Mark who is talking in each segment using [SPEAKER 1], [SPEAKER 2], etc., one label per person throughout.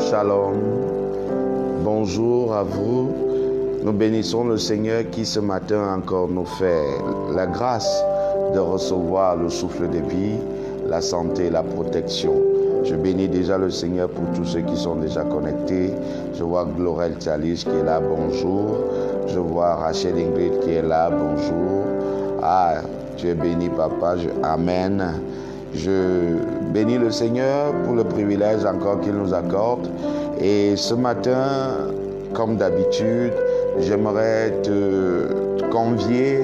[SPEAKER 1] shalom. Bonjour à vous. Nous bénissons le Seigneur qui ce matin encore nous fait la grâce de recevoir le souffle de vie, la santé et la protection. Je bénis déjà le Seigneur pour tous ceux qui sont déjà connectés. Je vois Glorel Tchalich qui est là, bonjour. Je vois Rachel Ingrid qui est là, bonjour. Ah, tu es béni, papa. Amen. Je bénis le Seigneur pour le privilège encore qu'il nous accorde. Et ce matin, comme d'habitude, j'aimerais te convier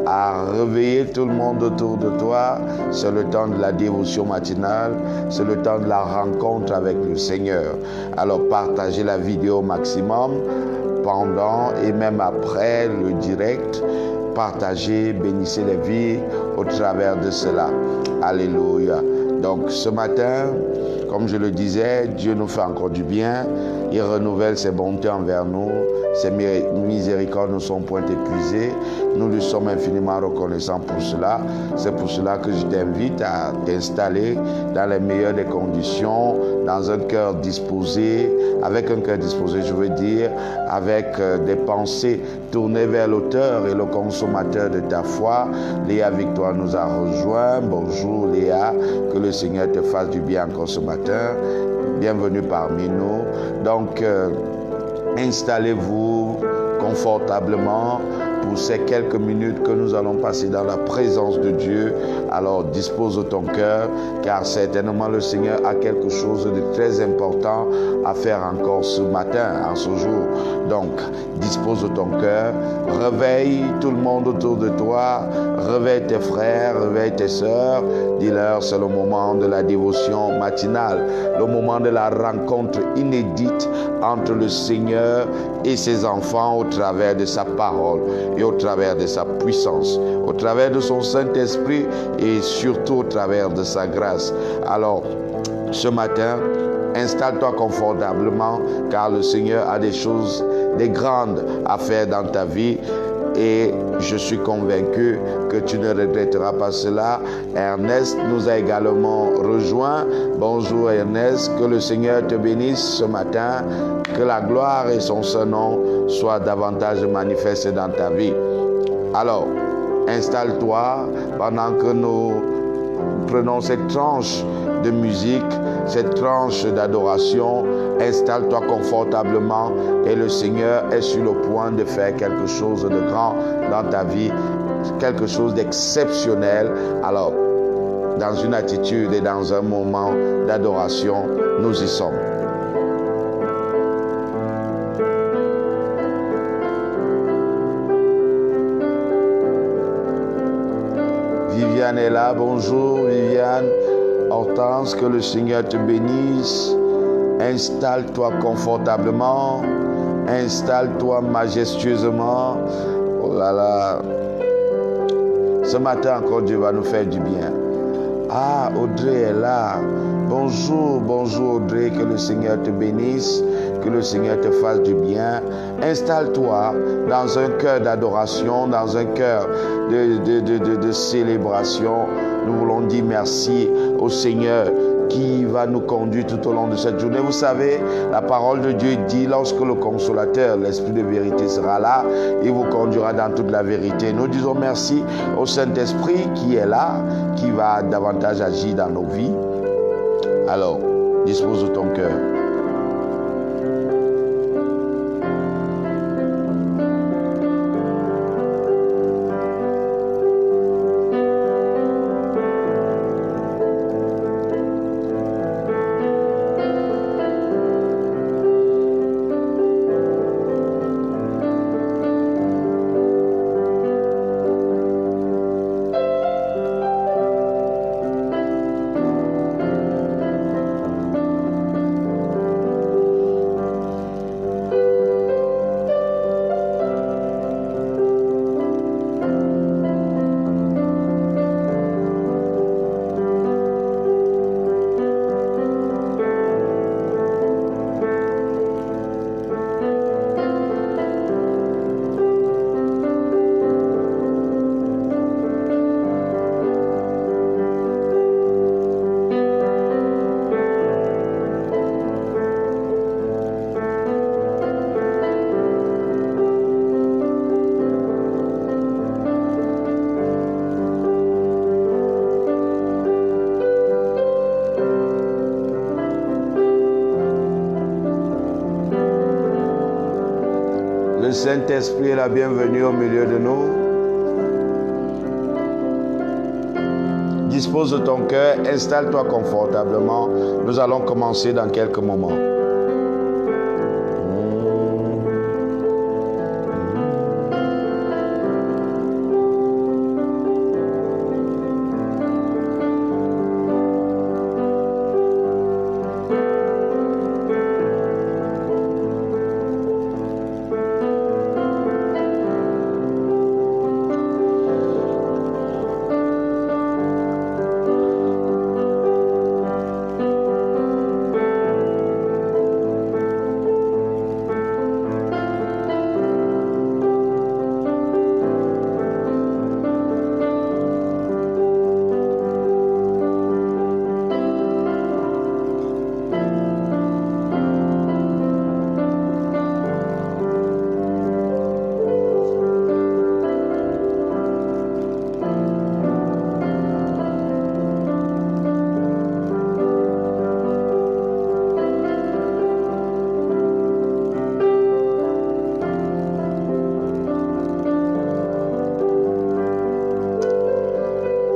[SPEAKER 1] à réveiller tout le monde autour de toi. C'est le temps de la dévotion matinale, c'est le temps de la rencontre avec le Seigneur. Alors partagez la vidéo au maximum, pendant et même après le direct. Partagez, bénissez les vies au travers de cela. Alléluia. Donc ce matin, comme je le disais, Dieu nous fait encore du bien. Il renouvelle ses bontés envers nous. Ses miséricordes ne sont point épuisées. Nous lui sommes infiniment reconnaissants pour cela. C'est pour cela que je t'invite à t'installer dans les meilleures des conditions, dans un cœur disposé, avec un cœur disposé, je veux dire, avec des pensées tournées vers l'auteur et le consommateur de ta foi. Léa Victoire nous a rejoint. Bonjour Léa, que le Seigneur te fasse du bien encore ce matin. Bienvenue parmi nous. Donc, installez-vous confortablement pour ces quelques minutes que nous allons passer dans la présence de Dieu. Alors dispose de ton cœur, car certainement le Seigneur a quelque chose de très important à faire encore ce matin, en ce jour. Donc dispose de ton cœur, réveille tout le monde autour de toi, réveille tes frères, réveille tes sœurs. Dis-leur, c'est le moment de la dévotion matinale, le moment de la rencontre inédite entre le Seigneur et ses enfants au travers de sa parole et au travers de sa puissance, au travers de son Saint-Esprit et surtout au travers de sa grâce. Alors, ce matin, installe-toi confortablement car le Seigneur a des choses, des grandes à faire dans ta vie. Et je suis convaincu que tu ne regretteras pas cela. Ernest nous a également rejoint. Bonjour Ernest, que le Seigneur te bénisse ce matin. Que la gloire et son saint nom soient davantage manifestés dans ta vie. Alors, installe-toi pendant que nous prenons cette tranche de musique, cette tranche d'adoration. Installe-toi confortablement et le Seigneur est sur le point de faire quelque chose de grand dans ta vie, quelque chose d'exceptionnel. Alors, dans une attitude et dans un moment d'adoration, nous y sommes. Viviane est là, bonjour Viviane. Hortense, que le Seigneur te bénisse. Installe-toi confortablement, installe-toi majestueusement. Oh là là, ce matin encore Dieu va nous faire du bien. Ah, Audrey est là. Bonjour, bonjour Audrey, que le Seigneur te bénisse, que le Seigneur te fasse du bien. Installe-toi dans un cœur d'adoration, dans un cœur de célébration. Nous voulons dire merci au Seigneur qui va nous conduire tout au long de cette journée. Vous savez, la parole de Dieu dit, lorsque le consolateur, l'Esprit de vérité sera là, il vous conduira dans toute la vérité. Nous disons merci au Saint-Esprit qui est là, qui va davantage agir dans nos vies. Alors, dispose de ton cœur. Le Saint-Esprit est la bienvenue au milieu de nous. Dispose de ton cœur, installe-toi confortablement. Nous allons commencer dans quelques moments.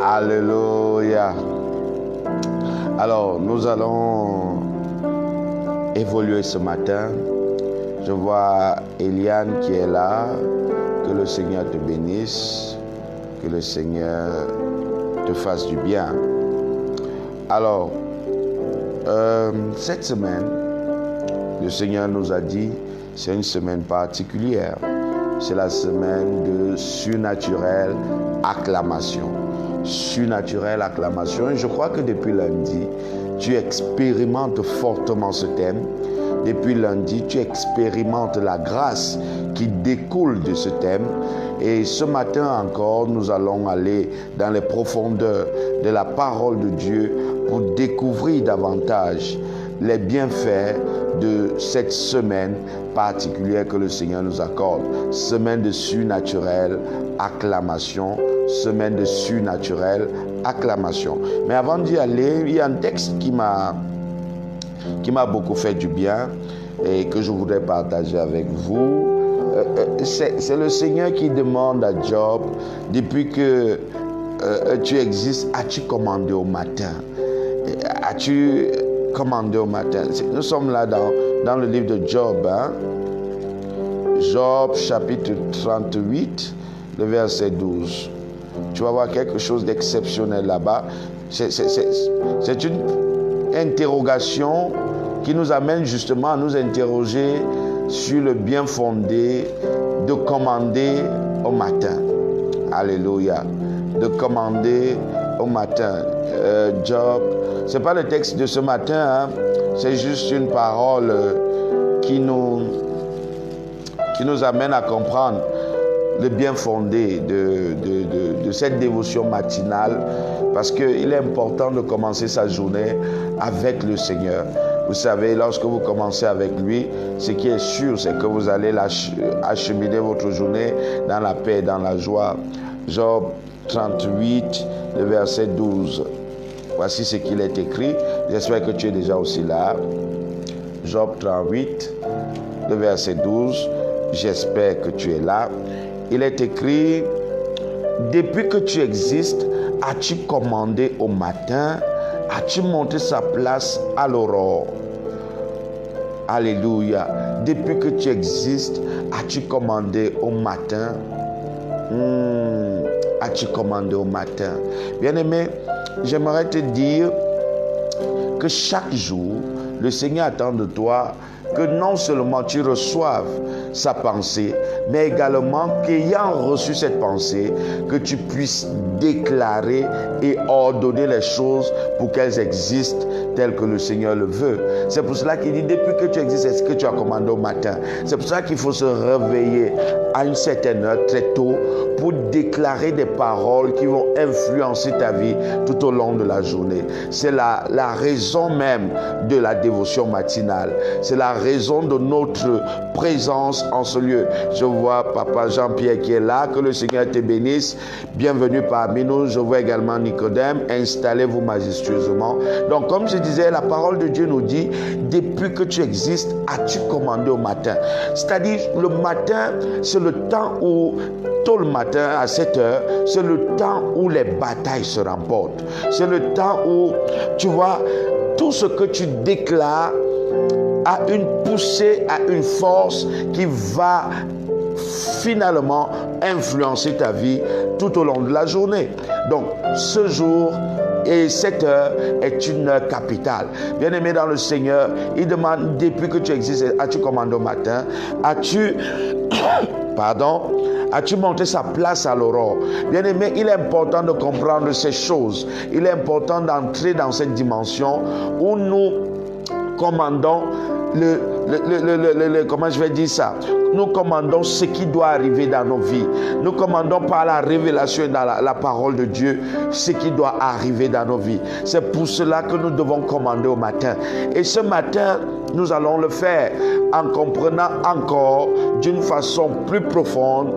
[SPEAKER 1] Alléluia. Alors, nous allons évoluer ce matin. Je vois Eliane qui est là. Que le Seigneur te bénisse. Que le Seigneur te fasse du bien. Alors, cette semaine, le Seigneur nous a dit, c'est une semaine particulière. C'est la semaine de surnaturelle acclamation. Surnaturelle acclamation. Et je crois que depuis lundi, tu expérimentes fortement ce thème. Depuis lundi, tu expérimentes la grâce qui découle de ce thème. Et ce matin encore, nous allons aller dans les profondeurs de la parole de Dieu pour découvrir davantage les bienfaits de cette semaine particulière que le Seigneur nous accorde. Semaine de surnaturelle acclamation. Semaine de surnaturelle acclamation. Mais avant d'y aller, il y a un texte qui m'a beaucoup fait du bien et que je voudrais partager avec vous. C'est le Seigneur qui demande à Job, depuis que tu existes, as-tu commandé au matin? As-tu commandé au matin? Nous sommes là dans le livre de Job. Job chapitre 38, le verset 12. Tu vas voir quelque chose d'exceptionnel là-bas. C'est une interrogation qui nous amène justement à nous interroger sur le bien fondé de commander au matin. Alléluia. De commander au matin. Job, ce n'est pas le texte de ce matin, c'est juste une parole qui nous amène à comprendre le bien fondé de cette dévotion matinale, parce qu'il est important de commencer sa journée avec le Seigneur. Vous savez, lorsque vous commencez avec lui, ce qui est sûr, c'est que vous allez acheminer votre journée dans la paix et dans la joie. Job 38, le verset 12. Voici ce qu'il est écrit. J'espère que tu es déjà aussi là. Job 38, le verset 12. J'espère que tu es là. Il est écrit, depuis que tu existes, as-tu commandé au matin? As-tu monté sa place à l'aurore? Alléluia. Depuis que tu existes, as-tu commandé au matin? As-tu commandé au matin? Bien-aimé, j'aimerais te dire que chaque jour, le Seigneur attend de toi que non seulement tu reçoives sa pensée, mais également qu'ayant reçu cette pensée, que tu puisses déclarer et ordonner les choses pour qu'elles existent telles que le Seigneur le veut. C'est pour cela qu'il dit, depuis que tu existes, est-ce que tu as commandé au matin? C'est pour cela qu'il faut se réveiller à une certaine heure, très tôt, pour déclarer des paroles qui vont influencer ta vie tout au long de la journée. C'est la raison même de la dévotion matinale. C'est la raison de notre présence en ce lieu. Je vois Papa Jean-Pierre qui est là, que le Seigneur te bénisse. Bienvenue parmi nous. Je vois également Nicodème. Installez-vous majestueusement. Donc, comme je disais, la parole de Dieu nous dit, depuis que tu existes, as-tu commandé au matin? C'est-à-dire, le matin, c'est le temps où, tôt le matin à 7 heures, c'est le temps où les batailles se remportent. C'est le temps où, tu vois, tout ce que tu déclares a une poussée, a une force qui va finalement influencer ta vie tout au long de la journée. Donc, ce jour et cette heure est une heure capitale. Bien-aimé dans le Seigneur, il demande, depuis que tu existes, as-tu commandé au matin? As-tu montré sa place à l'aurore? Bien-aimé, il est important de comprendre ces choses. Il est important d'entrer dans cette dimension où nous commandons comment je vais dire ça? Nous commandons ce qui doit arriver dans nos vies. Nous commandons par la révélation et dans la parole de Dieu ce qui doit arriver dans nos vies. C'est pour cela que nous devons commander au matin. Et ce matin, nous allons le faire en comprenant encore d'une façon plus profonde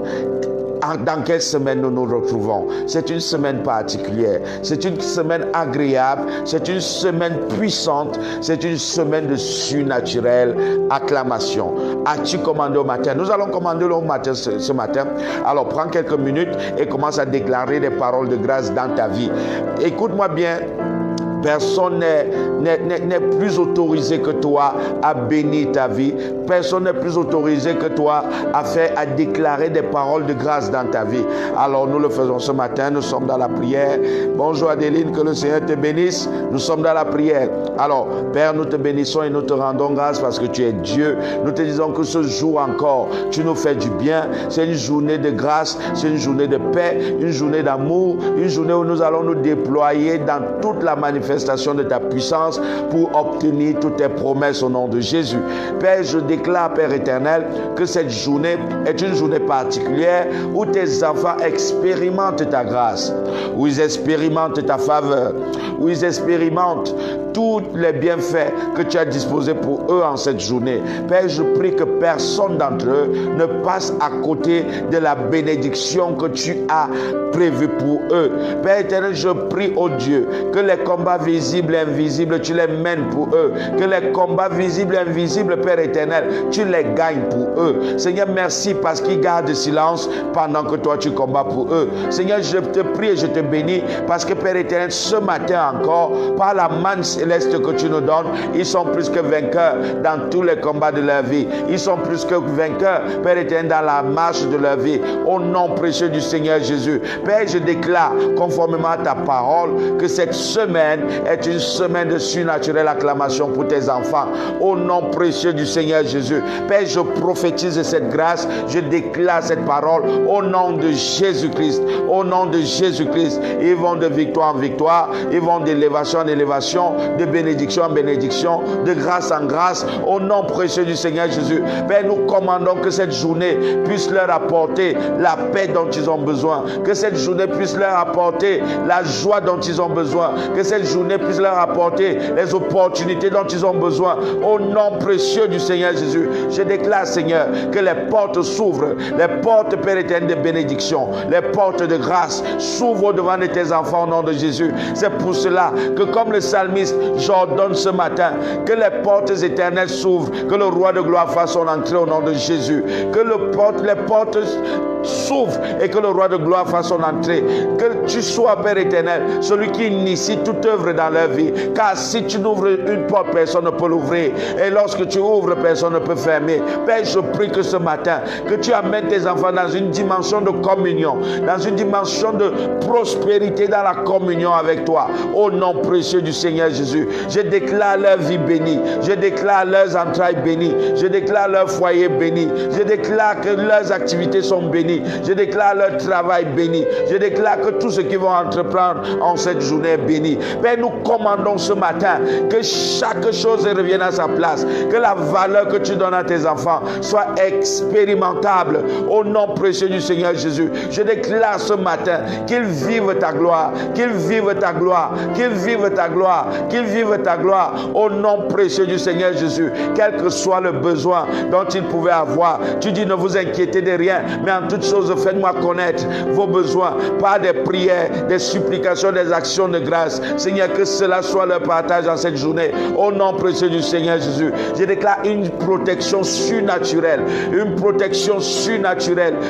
[SPEAKER 1] dans quelle semaine nous nous retrouvons. C'est une semaine particulière, c'est une semaine agréable, c'est une semaine puissante, c'est une semaine de surnaturel acclamation. As-tu commandé au matin? Nous allons commander au matin ce matin. Alors prends quelques minutes et commence à déclarer des paroles de grâce dans ta vie. Écoute-moi bien. Personne n'est plus autorisé que toi à bénir ta vie. Personne n'est plus autorisé que toi à déclarer des paroles de grâce dans ta vie. Alors nous le faisons ce matin, nous sommes dans la prière. Bonjour Adeline, que le Seigneur te bénisse. Nous sommes dans la prière. Alors Père, nous te bénissons et nous te rendons grâce parce que tu es Dieu. Nous te disons que ce jour encore, tu nous fais du bien. C'est une journée de grâce, c'est une journée de paix, une journée d'amour, une journée où nous allons nous déployer dans toute la manifestation de ta puissance pour obtenir toutes tes promesses au nom de Jésus. Père, je déclare, Père éternel, que cette journée est une journée particulière où tes enfants expérimentent ta grâce, où ils expérimentent ta faveur, où ils expérimentent tous les bienfaits que tu as disposés pour eux en cette journée. Père, je prie que personne d'entre eux ne passe à côté de la bénédiction que tu as prévue pour eux. Père éternel, je prie, oh Dieu, que les combats visibles et invisibles, tu les mènes pour eux. Que les combats visibles et invisibles, Père éternel, tu les gagnes pour eux. Seigneur, merci parce qu'ils gardent silence pendant que toi tu combats pour eux. Seigneur, je te prie et je te bénis parce que Père éternel, ce matin encore, par la manne céleste que tu nous donnes, ils sont plus que vainqueurs dans tous les combats de leur vie. Ils sont plus que vainqueurs, Père éternel, dans la marche de leur vie. Au nom précieux du Seigneur Jésus. Père, je déclare, conformément à ta parole, que cette semaine est une semaine de surnaturelle acclamation pour tes enfants. Au nom précieux du Seigneur Jésus. Père, je prophétise cette grâce, je déclare cette parole au nom de Jésus-Christ. Au nom de Jésus-Christ. Ils vont de victoire en victoire, ils vont d'élévation en élévation, de bénédiction en bénédiction, de grâce en grâce, au nom précieux du Seigneur Jésus. Père, nous commandons que cette journée puisse leur apporter la paix dont ils ont besoin, que cette journée puisse leur apporter la joie dont ils ont besoin, que cette journée puisse leur apporter les opportunités dont ils ont besoin, au nom précieux du Seigneur Jésus. Je déclare, Seigneur, que les portes s'ouvrent, les portes, Père éternel, de bénédiction, les portes de grâce s'ouvrent devant de tes enfants au nom de Jésus. C'est pour cela que, comme le psalmiste, j'ordonne ce matin que les portes éternelles s'ouvrent, que le roi de gloire fasse son entrée au nom de Jésus, que les portes s'ouvrent et que le roi de gloire fasse son entrée, que tu sois, Père éternel, celui qui initie toute œuvre dans leur vie, car si tu n'ouvres une porte, personne ne peut l'ouvrir, et lorsque tu ouvres, personne ne peut fermer. Père, je prie que ce matin, que tu amènes tes enfants dans une dimension de communion, dans une dimension de prospérité dans la communion avec toi, au nom précieux du Seigneur Jésus. Je déclare leur vie bénie, je déclare leurs entrailles bénies, je déclare leur foyer béni, je déclare que leurs activités sont bénies, je déclare leur travail béni, je déclare que tout ce qu'ils vont entreprendre en cette journée est béni. Père, nous commandons ce matin que chaque chose revienne à sa place, que la valeur que tu donnes à tes enfants soit expérimentable au nom précieux du Seigneur Jésus. Je déclare ce matin qu'ils vivent ta gloire, qu'ils vivent ta gloire, qu'ils vivent ta gloire, qu'ils vivent ta gloire au nom précieux du Seigneur Jésus. Quel que soit le besoin dont ils pouvaient avoir, tu dis ne vous inquiétez de rien, mais en toute toute chose, faites-moi connaître vos besoins par des prières, des supplications, des actions de grâce. Seigneur, que cela soit le partage dans cette journée. Au nom précieux du Seigneur Jésus, je déclare une protection surnaturelle,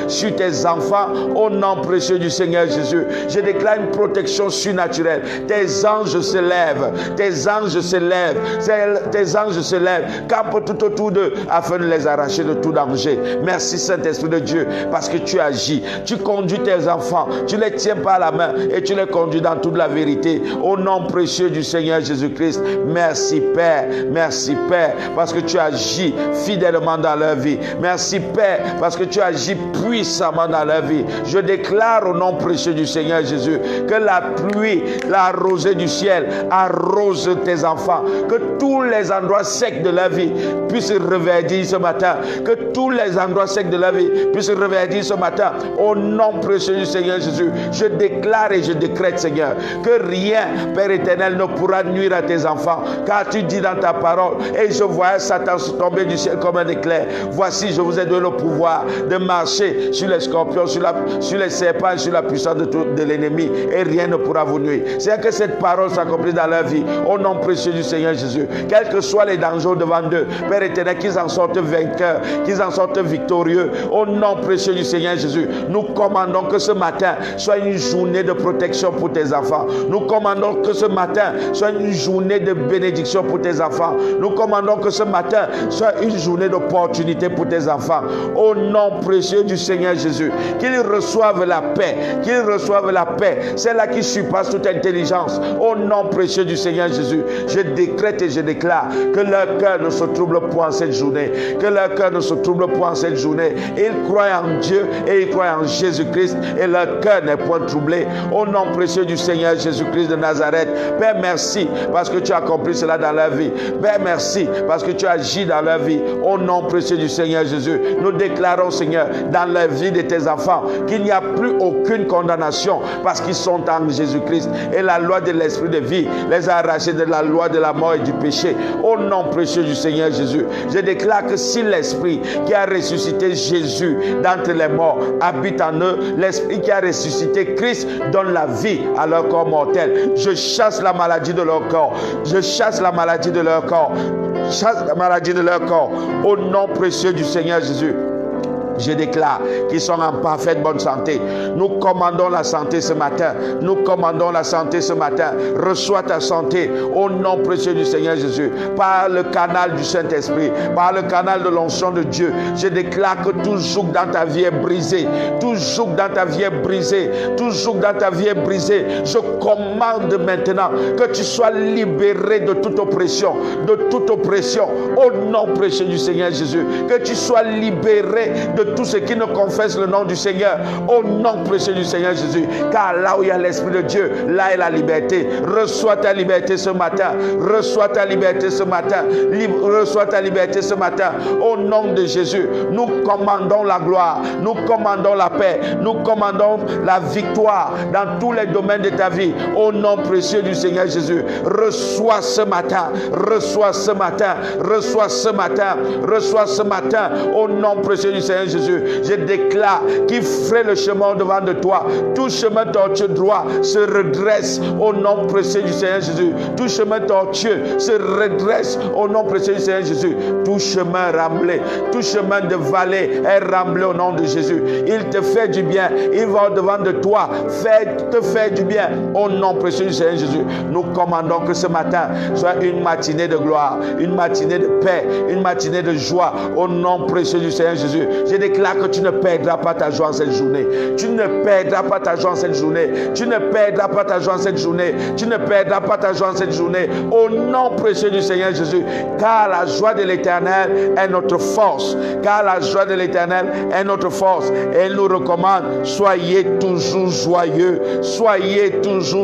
[SPEAKER 1] sur tes enfants. Au nom précieux du Seigneur Jésus, je déclare une protection surnaturelle. Tes anges se lèvent, campent tout autour d'eux afin de les arracher de tout danger. Merci Saint-Esprit de Dieu, parce que tu agis, tu conduis tes enfants, tu les tiens par la main et tu les conduis dans toute la vérité. Au nom précieux du Seigneur Jésus-Christ, merci Père, parce que tu agis fidèlement dans leur vie. Merci Père, parce que tu agis puissamment dans leur vie. Je déclare au nom précieux du Seigneur Jésus que la pluie, la rosée du ciel arrose tes enfants, que tous les endroits secs de la vie puissent reverdir ce matin, que tous les endroits secs de la vie puissent reverdir ce matin. Au nom précieux du Seigneur Jésus, je déclare et je décrète, Seigneur, que rien, Père éternel, ne pourra nuire à tes enfants, car tu dis dans ta parole, et je voyais Satan tomber du ciel comme un éclair. Voici, je vous ai donné le pouvoir de marcher sur les scorpions, sur les serpents et sur la puissance de l'ennemi, et rien ne pourra vous nuire. C'est que cette parole s'accomplisse dans leur vie. Au nom précieux du Seigneur Jésus, quels que soient les dangers devant eux, Père éternel, qu'ils en sortent vainqueurs, qu'ils en sortent victorieux. Au nom précieux du Seigneur Jésus, nous commandons que ce matin soit une journée de protection pour tes enfants. Nous commandons que ce matin soit une journée de bénédiction pour tes enfants. Nous commandons que ce matin soit une journée d'opportunité pour tes enfants. Au nom précieux du Seigneur Jésus, qu'ils reçoivent la paix, celle-là qui surpasse toute intelligence. Au nom précieux du Seigneur Jésus, je décrète et je déclare que leur cœur ne se trouble point en cette journée, Ils croient en Dieu et ils croient en Jésus-Christ, et leur cœur n'est point troublé. Au nom précieux du Seigneur Jésus-Christ de Nazareth, Père, merci parce que tu as accompli cela dans leur vie. Père, merci parce que tu agis dans leur vie. Au nom précieux du Seigneur Jésus, nous déclarons, Seigneur, dans la vie de tes enfants, qu'il n'y a plus aucune condamnation parce qu'ils sont en Jésus-Christ, et la loi de l'esprit de vie les a arrachés de la loi de la mort et du péché. Au nom précieux du Seigneur Jésus, je déclare que si l'esprit qui a ressuscité Jésus d'entre les morts habite en eux, l'esprit qui a ressuscité Christ donne la vie à leur corps mortel. Je chasse la maladie de leur corps, au nom précieux du Seigneur Jésus. Je déclare qu'ils sont en parfaite bonne santé. Nous commandons la santé ce matin. Reçois ta santé au nom précieux du Seigneur Jésus. Par le canal du Saint-Esprit, par le canal de l'onction de Dieu, je déclare que tout joug dans ta vie est brisé. Je commande maintenant que tu sois libéré de toute oppression. Au nom précieux du Seigneur Jésus. Que tu sois libéré de tous ceux qui ne confessent le nom du Seigneur, au nom précieux du Seigneur Jésus. Car là où il y a l'Esprit de Dieu, là est la liberté. Reçois ta liberté ce matin. Au nom de Jésus, nous commandons la gloire, nous commandons la paix, nous commandons la victoire dans tous les domaines de ta vie. Au nom précieux du Seigneur Jésus, reçois ce matin. Au nom précieux du Seigneur Jésus, je déclare qu'il ferait le chemin devant de toi. Tout chemin tortueux droit se redresse au nom précieux du Seigneur Jésus. Tout chemin tortueux se redresse au nom précieux du Seigneur Jésus. Tout chemin ramblé, tout chemin de vallée est ramblé au nom de Jésus. Il te fait du bien, il va devant de toi te faire du bien au nom précieux du Seigneur Jésus. Nous commandons que ce matin soit une matinée de gloire, une matinée de paix, une matinée de joie au nom précieux du Seigneur Jésus. Je déclare que tu ne perdras pas ta joie en cette journée. Au nom précieux du Seigneur Jésus. Car la joie de l'Éternel est notre force. Et il nous recommande, soyez toujours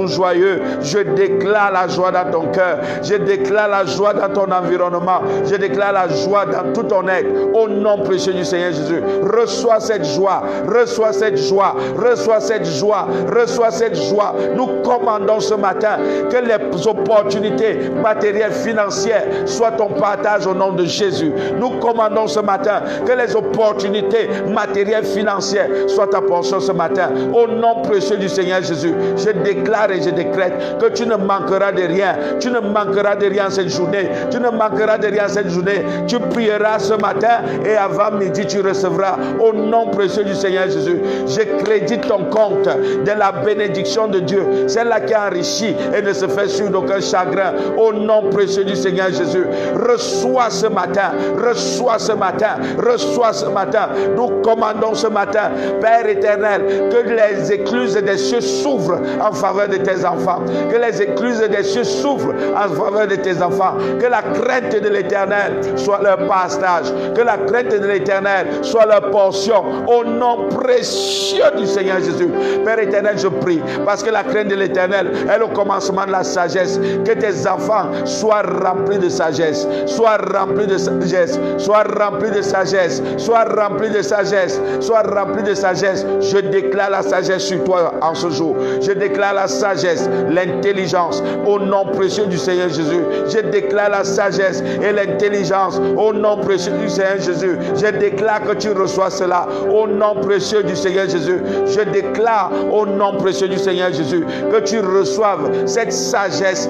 [SPEAKER 1] joyeux. Je déclare la joie dans ton cœur. Je déclare la joie dans ton environnement. Je déclare la joie dans tout ton être. Au nom précieux du Seigneur Jésus. Reçois cette joie, reçois cette joie, reçois cette joie, reçois cette joie. Nous commandons ce matin que les opportunités matérielles, financières soient ton partage au nom de Jésus. Nous commandons ce matin que les opportunités matérielles, financières soient ta portion ce matin. Au nom précieux du Seigneur Jésus, je déclare et je décrète que tu ne manqueras de rien. Tu ne manqueras de rien cette journée. Tu ne manqueras de rien cette journée. Tu prieras ce matin et avant midi tu recevras au nom précieux du Seigneur Jésus. Je crédite ton compte de la bénédiction de Dieu, celle-là qui enrichit et ne se fait sur d'aucun chagrin. Au nom précieux du Seigneur Jésus, reçois ce matin, reçois ce matin, reçois ce matin. Nous commandons ce matin, Père éternel, que les écluses des cieux s'ouvrent en faveur de tes enfants, que les écluses des cieux s'ouvrent en faveur de tes enfants, que la crainte de l'Éternel soit leur partage, que la crainte de l'Éternel soit leur portion, au nom précieux du Seigneur Jésus. Père éternel, je prie, parce que la crainte de l'Éternel est le commencement de la sagesse, que tes enfants soient remplis de sagesse, soient remplis de sagesse, soient remplis de sagesse, soient remplis de sagesse, soient remplis de sagesse. Je déclare la sagesse sur toi en ce jour. Je déclare la sagesse, l'intelligence, au nom précieux du Seigneur Jésus. Je déclare la sagesse et l'intelligence au nom précieux du Seigneur Jésus. Je déclare que tu reçois cela au nom précieux du Seigneur Jésus. Je déclare au nom précieux du Seigneur Jésus que tu reçoives cette sagesse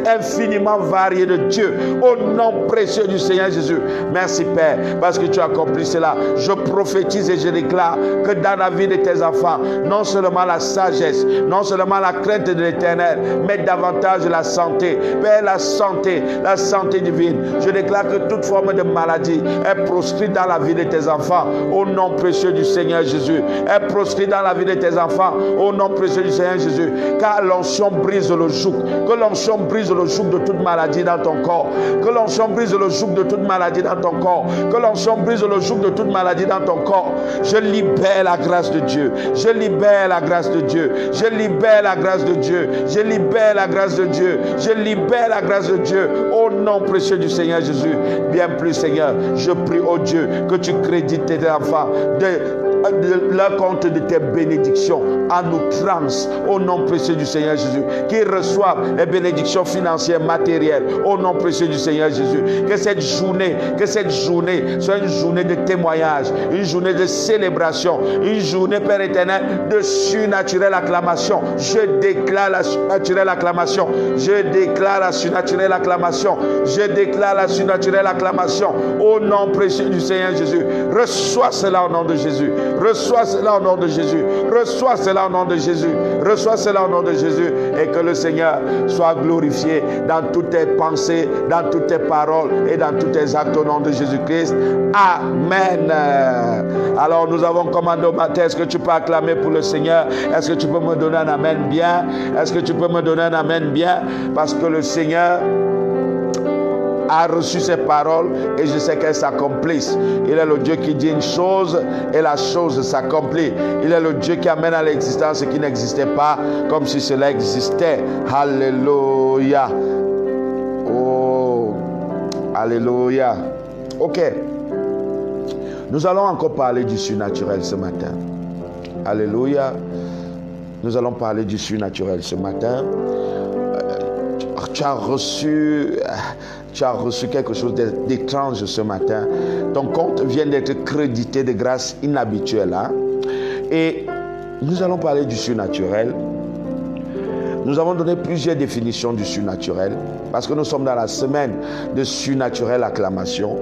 [SPEAKER 1] infiniment variée de Dieu au nom précieux du Seigneur Jésus. Merci Père parce que tu as accompli cela. Je prophétise et je déclare que dans la vie de tes enfants, non seulement la sagesse, non seulement la crainte de l'Éternel, mais davantage la santé. Père, la santé divine. Je déclare que toute forme de maladie est proscrite dans la vie de tes enfants au nom précieux du Seigneur Jésus. Est proscrite dans la vie de tes enfants au nom précieux du Seigneur Jésus. Car l'onction brise le joug. Que l'onction brise le joug de toute maladie dans ton corps. Que l'onction brise le joug de toute maladie dans ton corps. Que l'onction brise le joug de toute maladie dans ton corps. Je libère la grâce de Dieu. Je libère la grâce de Dieu. Je libère la grâce de Dieu. Je libère la grâce de Dieu. Je libère la grâce de Dieu au nom précieux du Seigneur Jésus. Bien plus Seigneur, je prie au Dieu que tu crédites tes enfants de leur compte de tes bénédictions en outrance au nom précieux du Seigneur Jésus, qu'ils reçoivent les bénédictions financières, matérielles au nom précieux du Seigneur Jésus. Que cette journée soit une journée de témoignage, une journée de célébration, une journée, Père éternel, de surnaturelle acclamation. Je déclare la surnaturelle acclamation. Je déclare la surnaturelle acclamation. Je déclare la surnaturelle acclamation au nom précieux du Seigneur Jésus. Reçois cela au nom de Jésus. Reçois cela au nom de Jésus. Reçois cela au nom de Jésus. Reçois cela au nom de Jésus. Et que le Seigneur soit glorifié dans toutes tes pensées, dans toutes tes paroles et dans tous tes actes au nom de Jésus-Christ. Amen. Alors nous avons commandé au matin. Est-ce que tu peux acclamer pour le Seigneur? Est-ce que tu peux me donner un amen bien? Est-ce que tu peux me donner un amen bien? Parce que le Seigneur a reçu ces paroles et je sais qu'elles s'accomplissent. Il est le Dieu qui dit une chose et la chose s'accomplit. Il est le Dieu qui amène à l'existence ce qui n'existait pas comme si cela existait. Alléluia. Oh, alléluia. Ok. Nous allons encore parler du surnaturel ce matin. Alléluia. Nous allons parler du surnaturel ce matin. Tu as reçu quelque chose d'étrange ce matin. Ton compte vient d'être crédité de grâce inhabituelle. Hein? Et nous allons parler du surnaturel. Nous avons donné plusieurs définitions du surnaturel parce que nous sommes dans la semaine de surnaturelle acclamation.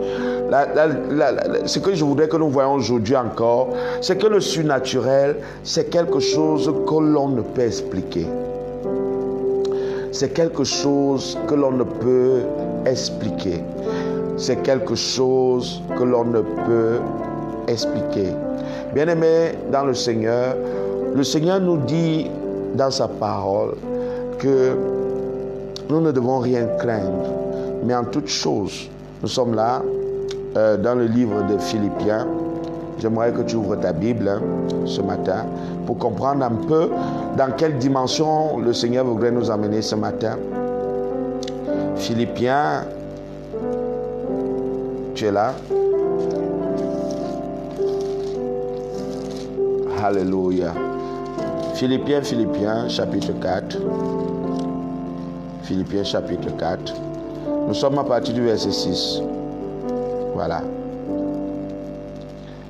[SPEAKER 1] Ce que je voudrais que nous voyions aujourd'hui encore, c'est que le surnaturel, c'est quelque chose que l'on ne peut expliquer. C'est quelque chose que l'on ne peut expliquer. C'est quelque chose que l'on ne peut expliquer. Bien-aimés dans le Seigneur nous dit dans sa parole que nous ne devons rien craindre, mais en toute chose, nous sommes là dans le livre de Philippiens. J'aimerais que tu ouvres ta Bible ce matin pour comprendre un peu dans quelle dimension le Seigneur voudrait nous amener ce matin. Philippiens, tu es là? Alléluia. Philippiens chapitre 4. Philippiens chapitre 4. Nous sommes à partir du verset 6. Voilà.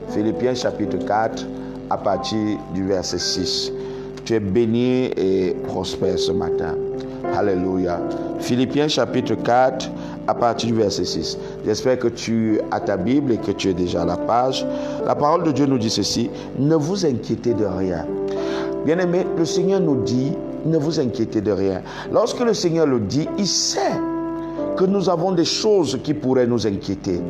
[SPEAKER 1] Philippiens chapitre 4 à partir du verset 6. Tu es béni et prospère ce matin. Alléluia. Philippiens chapitre 4 à partir du verset 6. J'espère que tu as ta Bible et que tu es déjà à la page. La parole de Dieu nous dit ceci: ne vous inquiétez de rien. Bien-aimés, le Seigneur nous dit, ne vous inquiétez de rien. Lorsque le Seigneur le dit, il sait que nous avons des choses qui pourraient nous inquiéter.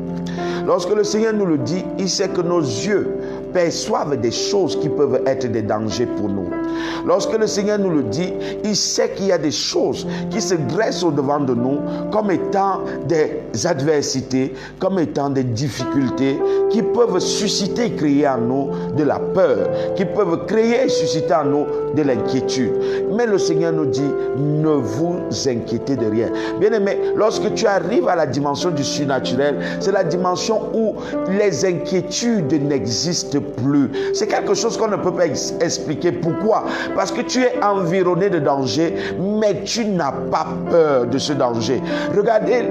[SPEAKER 1] Lorsque le Seigneur nous le dit, il sait que nos yeux perçoivent des choses qui peuvent être des dangers pour nous. Lorsque le Seigneur nous le dit, il sait qu'il y a des choses qui se dressent au-devant de nous comme étant des adversités, comme étant des difficultés qui peuvent susciter et créer en nous de la peur, qui peuvent créer et susciter en nous de l'inquiétude. Mais le Seigneur nous dit, ne vous inquiétez de rien. Bien-aimé, lorsque tu arrives à la dimension du surnaturel, c'est la dimension où les inquiétudes n'existent plus. C'est quelque chose qu'on ne peut pas expliquer. Pourquoi? Parce que tu es environné de danger, mais tu n'as pas peur de ce danger. Regardez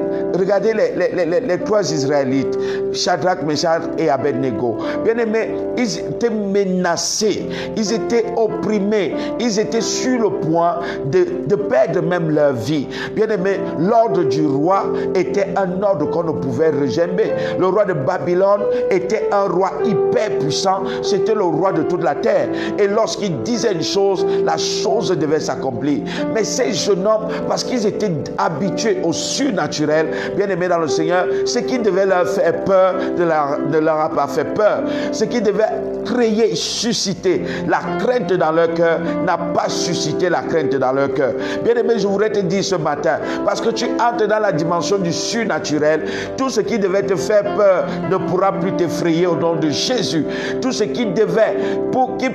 [SPEAKER 1] les trois Israélites, Shadrach, Meshach et Abednego. Bien-aimés, ils étaient menacés, ils étaient opprimés, ils étaient sur le point de perdre même leur vie. Bien-aimés, l'ordre du roi était un ordre qu'on ne pouvait regimber. Le roi de Babylone était un roi hyper puissant, c'était le roi de toute la terre. Et lorsqu'il disait une chose, la chose devait s'accomplir. Mais ces jeunes hommes, parce qu'ils étaient habitués au surnaturel, bien-aimés dans le Seigneur, ce qui devait leur faire peur ne leur a pas fait peur. Ce qui devait créer, susciter la crainte dans leur cœur n'a pas suscité la crainte dans leur cœur. Bien-aimé, je voudrais te dire ce matin, parce que tu entres dans la dimension du surnaturel, tout ce qui devait te faire peur ne pourra plus t'effrayer au nom de Jésus. Tout ce qui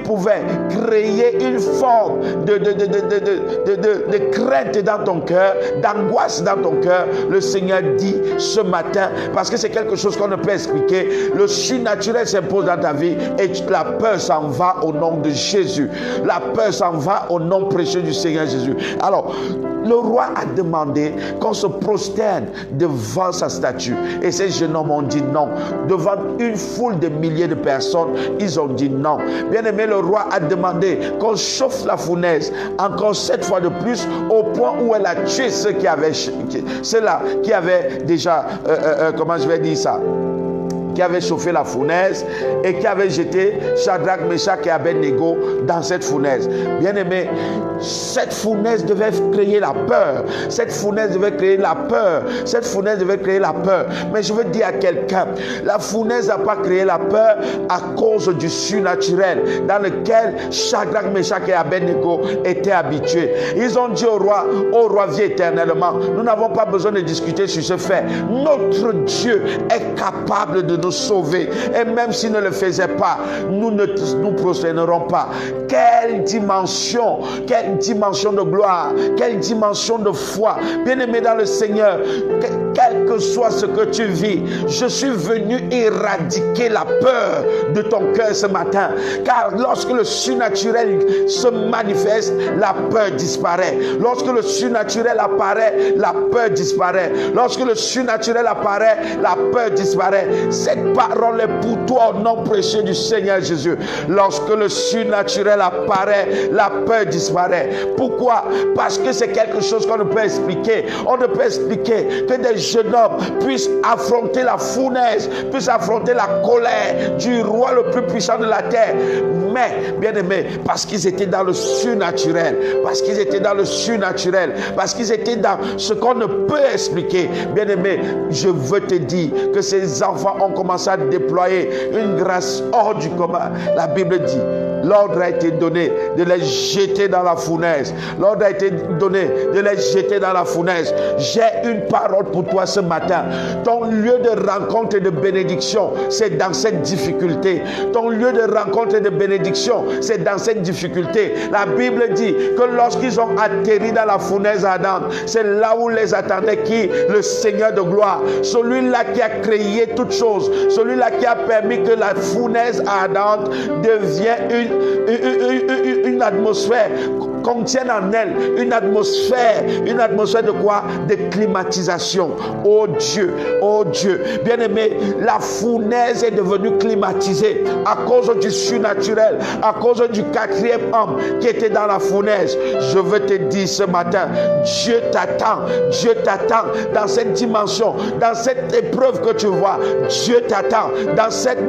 [SPEAKER 1] pouvait créer une forme de crainte dans ton cœur, d'angoisse dans ton cœur, le Seigneur dit ce matin, parce que c'est quelque chose qu'on ne peut expliquer, le surnaturel s'impose dans ta vie et la peur s'en va au nom de Jésus. La peur s'en va au nom précieux du Seigneur Jésus. Alors, le roi a demandé qu'on se prosterne devant sa statue. Et ces jeunes hommes ont dit non. Devant une foule de milliers de personnes, ils ont dit non. Bien aimé, le roi a demandé qu'on chauffe la fournaise encore 7 fois de plus, au point où elle a tué ceux-là qui avaient déjà, comment je vais dire ça, qui avait chauffé la fournaise et qui avait jeté Shadrach, Meshach et Abednego dans cette fournaise. Bien-aimé, cette fournaise devait créer la peur. Cette fournaise devait créer la peur. Cette fournaise devait créer la peur. Mais je veux dire à quelqu'un, la fournaise n'a pas créé la peur à cause du surnaturel dans lequel Shadrach, Meshach et Abednego étaient habitués. Ils ont dit au roi, vis éternellement. Nous n'avons pas besoin de discuter sur ce fait. Notre Dieu est capable de nous sauver. Et même s'il ne le faisait pas, nous ne nous prosternerons pas. Quelle dimension de gloire, quelle dimension de foi. Bien-aimé dans le Seigneur, quel que soit ce que tu vis, je suis venu éradiquer la peur de ton cœur ce matin. Car lorsque le surnaturel se manifeste, la peur disparaît. Lorsque le surnaturel apparaît, la peur disparaît. Lorsque le surnaturel apparaît, la peur disparaît. Cette parole est pour toi au nom précieux du Seigneur Jésus. Lorsque le surnaturel apparaît, la peur disparaît. Pourquoi? Parce que c'est quelque chose qu'on ne peut expliquer. On ne peut expliquer que des jeunes hommes puissent affronter la fournaise, puissent affronter la colère du roi le plus puissant de la terre. Mais, bien aimé, parce qu'ils étaient dans le surnaturel, parce qu'ils étaient dans le surnaturel, parce qu'ils étaient dans ce qu'on ne peut expliquer. Bien aimé, je veux te dire que ces enfants ont commencé à déployer une grâce hors du commun. La Bible dit, l'ordre a été donné de les jeter dans la fournaise. L'ordre a été donné de les jeter dans la fournaise. J'ai une parole pour toi ce matin. Ton lieu de rencontre et de bénédiction, c'est dans cette difficulté. Ton lieu de rencontre et de bénédiction, c'est dans cette difficulté. La Bible dit que lorsqu'ils ont atterri dans la fournaise ardente, c'est là où les attendait qui? Le Seigneur de gloire. Celui-là qui a créé toutes choses. Celui-là qui a permis que la fournaise ardente devienne une atmosphère, contienne en elle une atmosphère de quoi? De climatisation. Oh Dieu, bien-aimé, la fournaise est devenue climatisée à cause du surnaturel, à cause du quatrième homme qui était dans la fournaise. Je veux te dire ce matin, Dieu t'attend dans cette dimension, dans cette épreuve que tu vois. Dieu t'attend dans cette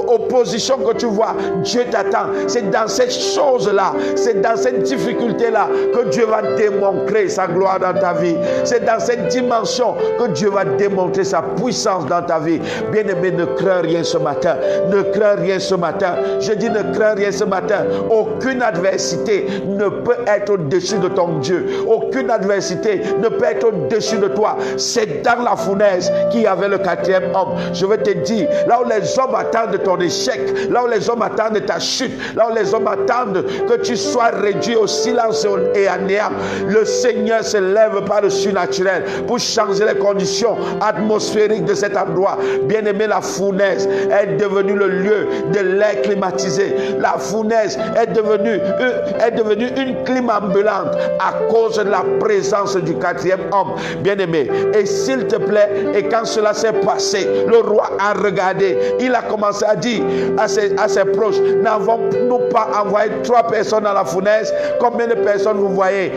[SPEAKER 1] opposition que tu vois. Dieu t'attend. C'est dans cette chose-là, c'est dans cette difficulté-là que Dieu va démontrer sa gloire dans ta vie. C'est dans cette dimension que Dieu va démontrer sa puissance dans ta vie. Bien-aimé, ne crains rien ce matin. Ne crains rien ce matin. Je dis ne crains rien ce matin. Aucune adversité ne peut être au-dessus de ton Dieu. Aucune adversité ne peut être au-dessus de toi. C'est dans la fournaise qu'il y avait le quatrième homme. Je veux te dire, là où les hommes attendent de ton échec, là où les hommes attendent de ta chute, là où les hommes attendent que tu sois réduit au silence et à néant, le Seigneur se lève par le surnaturel pour changer les conditions atmosphériques de cet endroit. Bien-aimé, la fournaise est devenue le lieu de l'air climatisé. La fournaise est devenue une clim ambulante à cause de la présence du quatrième homme. Bien-aimé, et s'il te plaît, et quand cela s'est passé, le roi a regardé, il a commencé à dire à ses proches, n'avons-nous pas envoyé 3 personnes dans la fournaise? Combien de personnes vous voyez?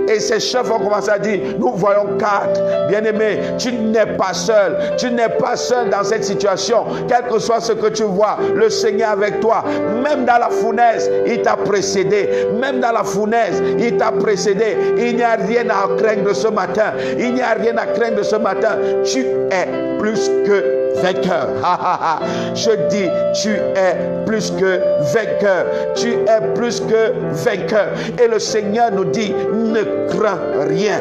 [SPEAKER 1] Et ses chefs ont commencé à dire, nous voyons 4. Bien-aimé, tu n'es pas seul. Tu n'es pas seul dans cette situation. Quel que soit ce que tu vois, le Seigneur est avec toi. Même dans la fournaise, il t'a précédé. Même dans la fournaise, il t'a précédé. Il n'y a rien à craindre ce matin. Il n'y a rien à craindre ce matin. Tu es plus que vainqueur. Je dis, tu es plus que vainqueur. Tu es plus que vainqueur. Et le Seigneur nous dit, ne crains rien.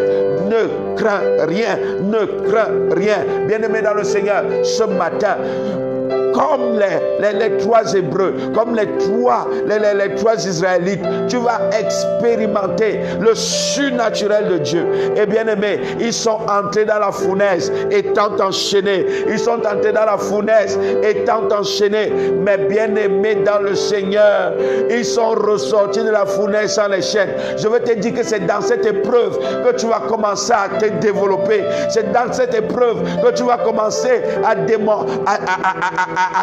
[SPEAKER 1] Ne crains rien. Ne crains rien. Bien-aimé dans le Seigneur, ce matin, comme les 3 Hébreux, comme les trois Israélites, tu vas expérimenter le surnaturel de Dieu. Et bien aimé, ils sont entrés dans la fournaise étant enchaînés. Ils sont entrés dans la fournaise étant enchaînés. Mais bien aimé dans le Seigneur, ils sont ressortis de la fournaise sans les chaînes. Je veux te dire que c'est dans cette épreuve que tu vas commencer à te développer. C'est dans cette épreuve que tu vas commencer à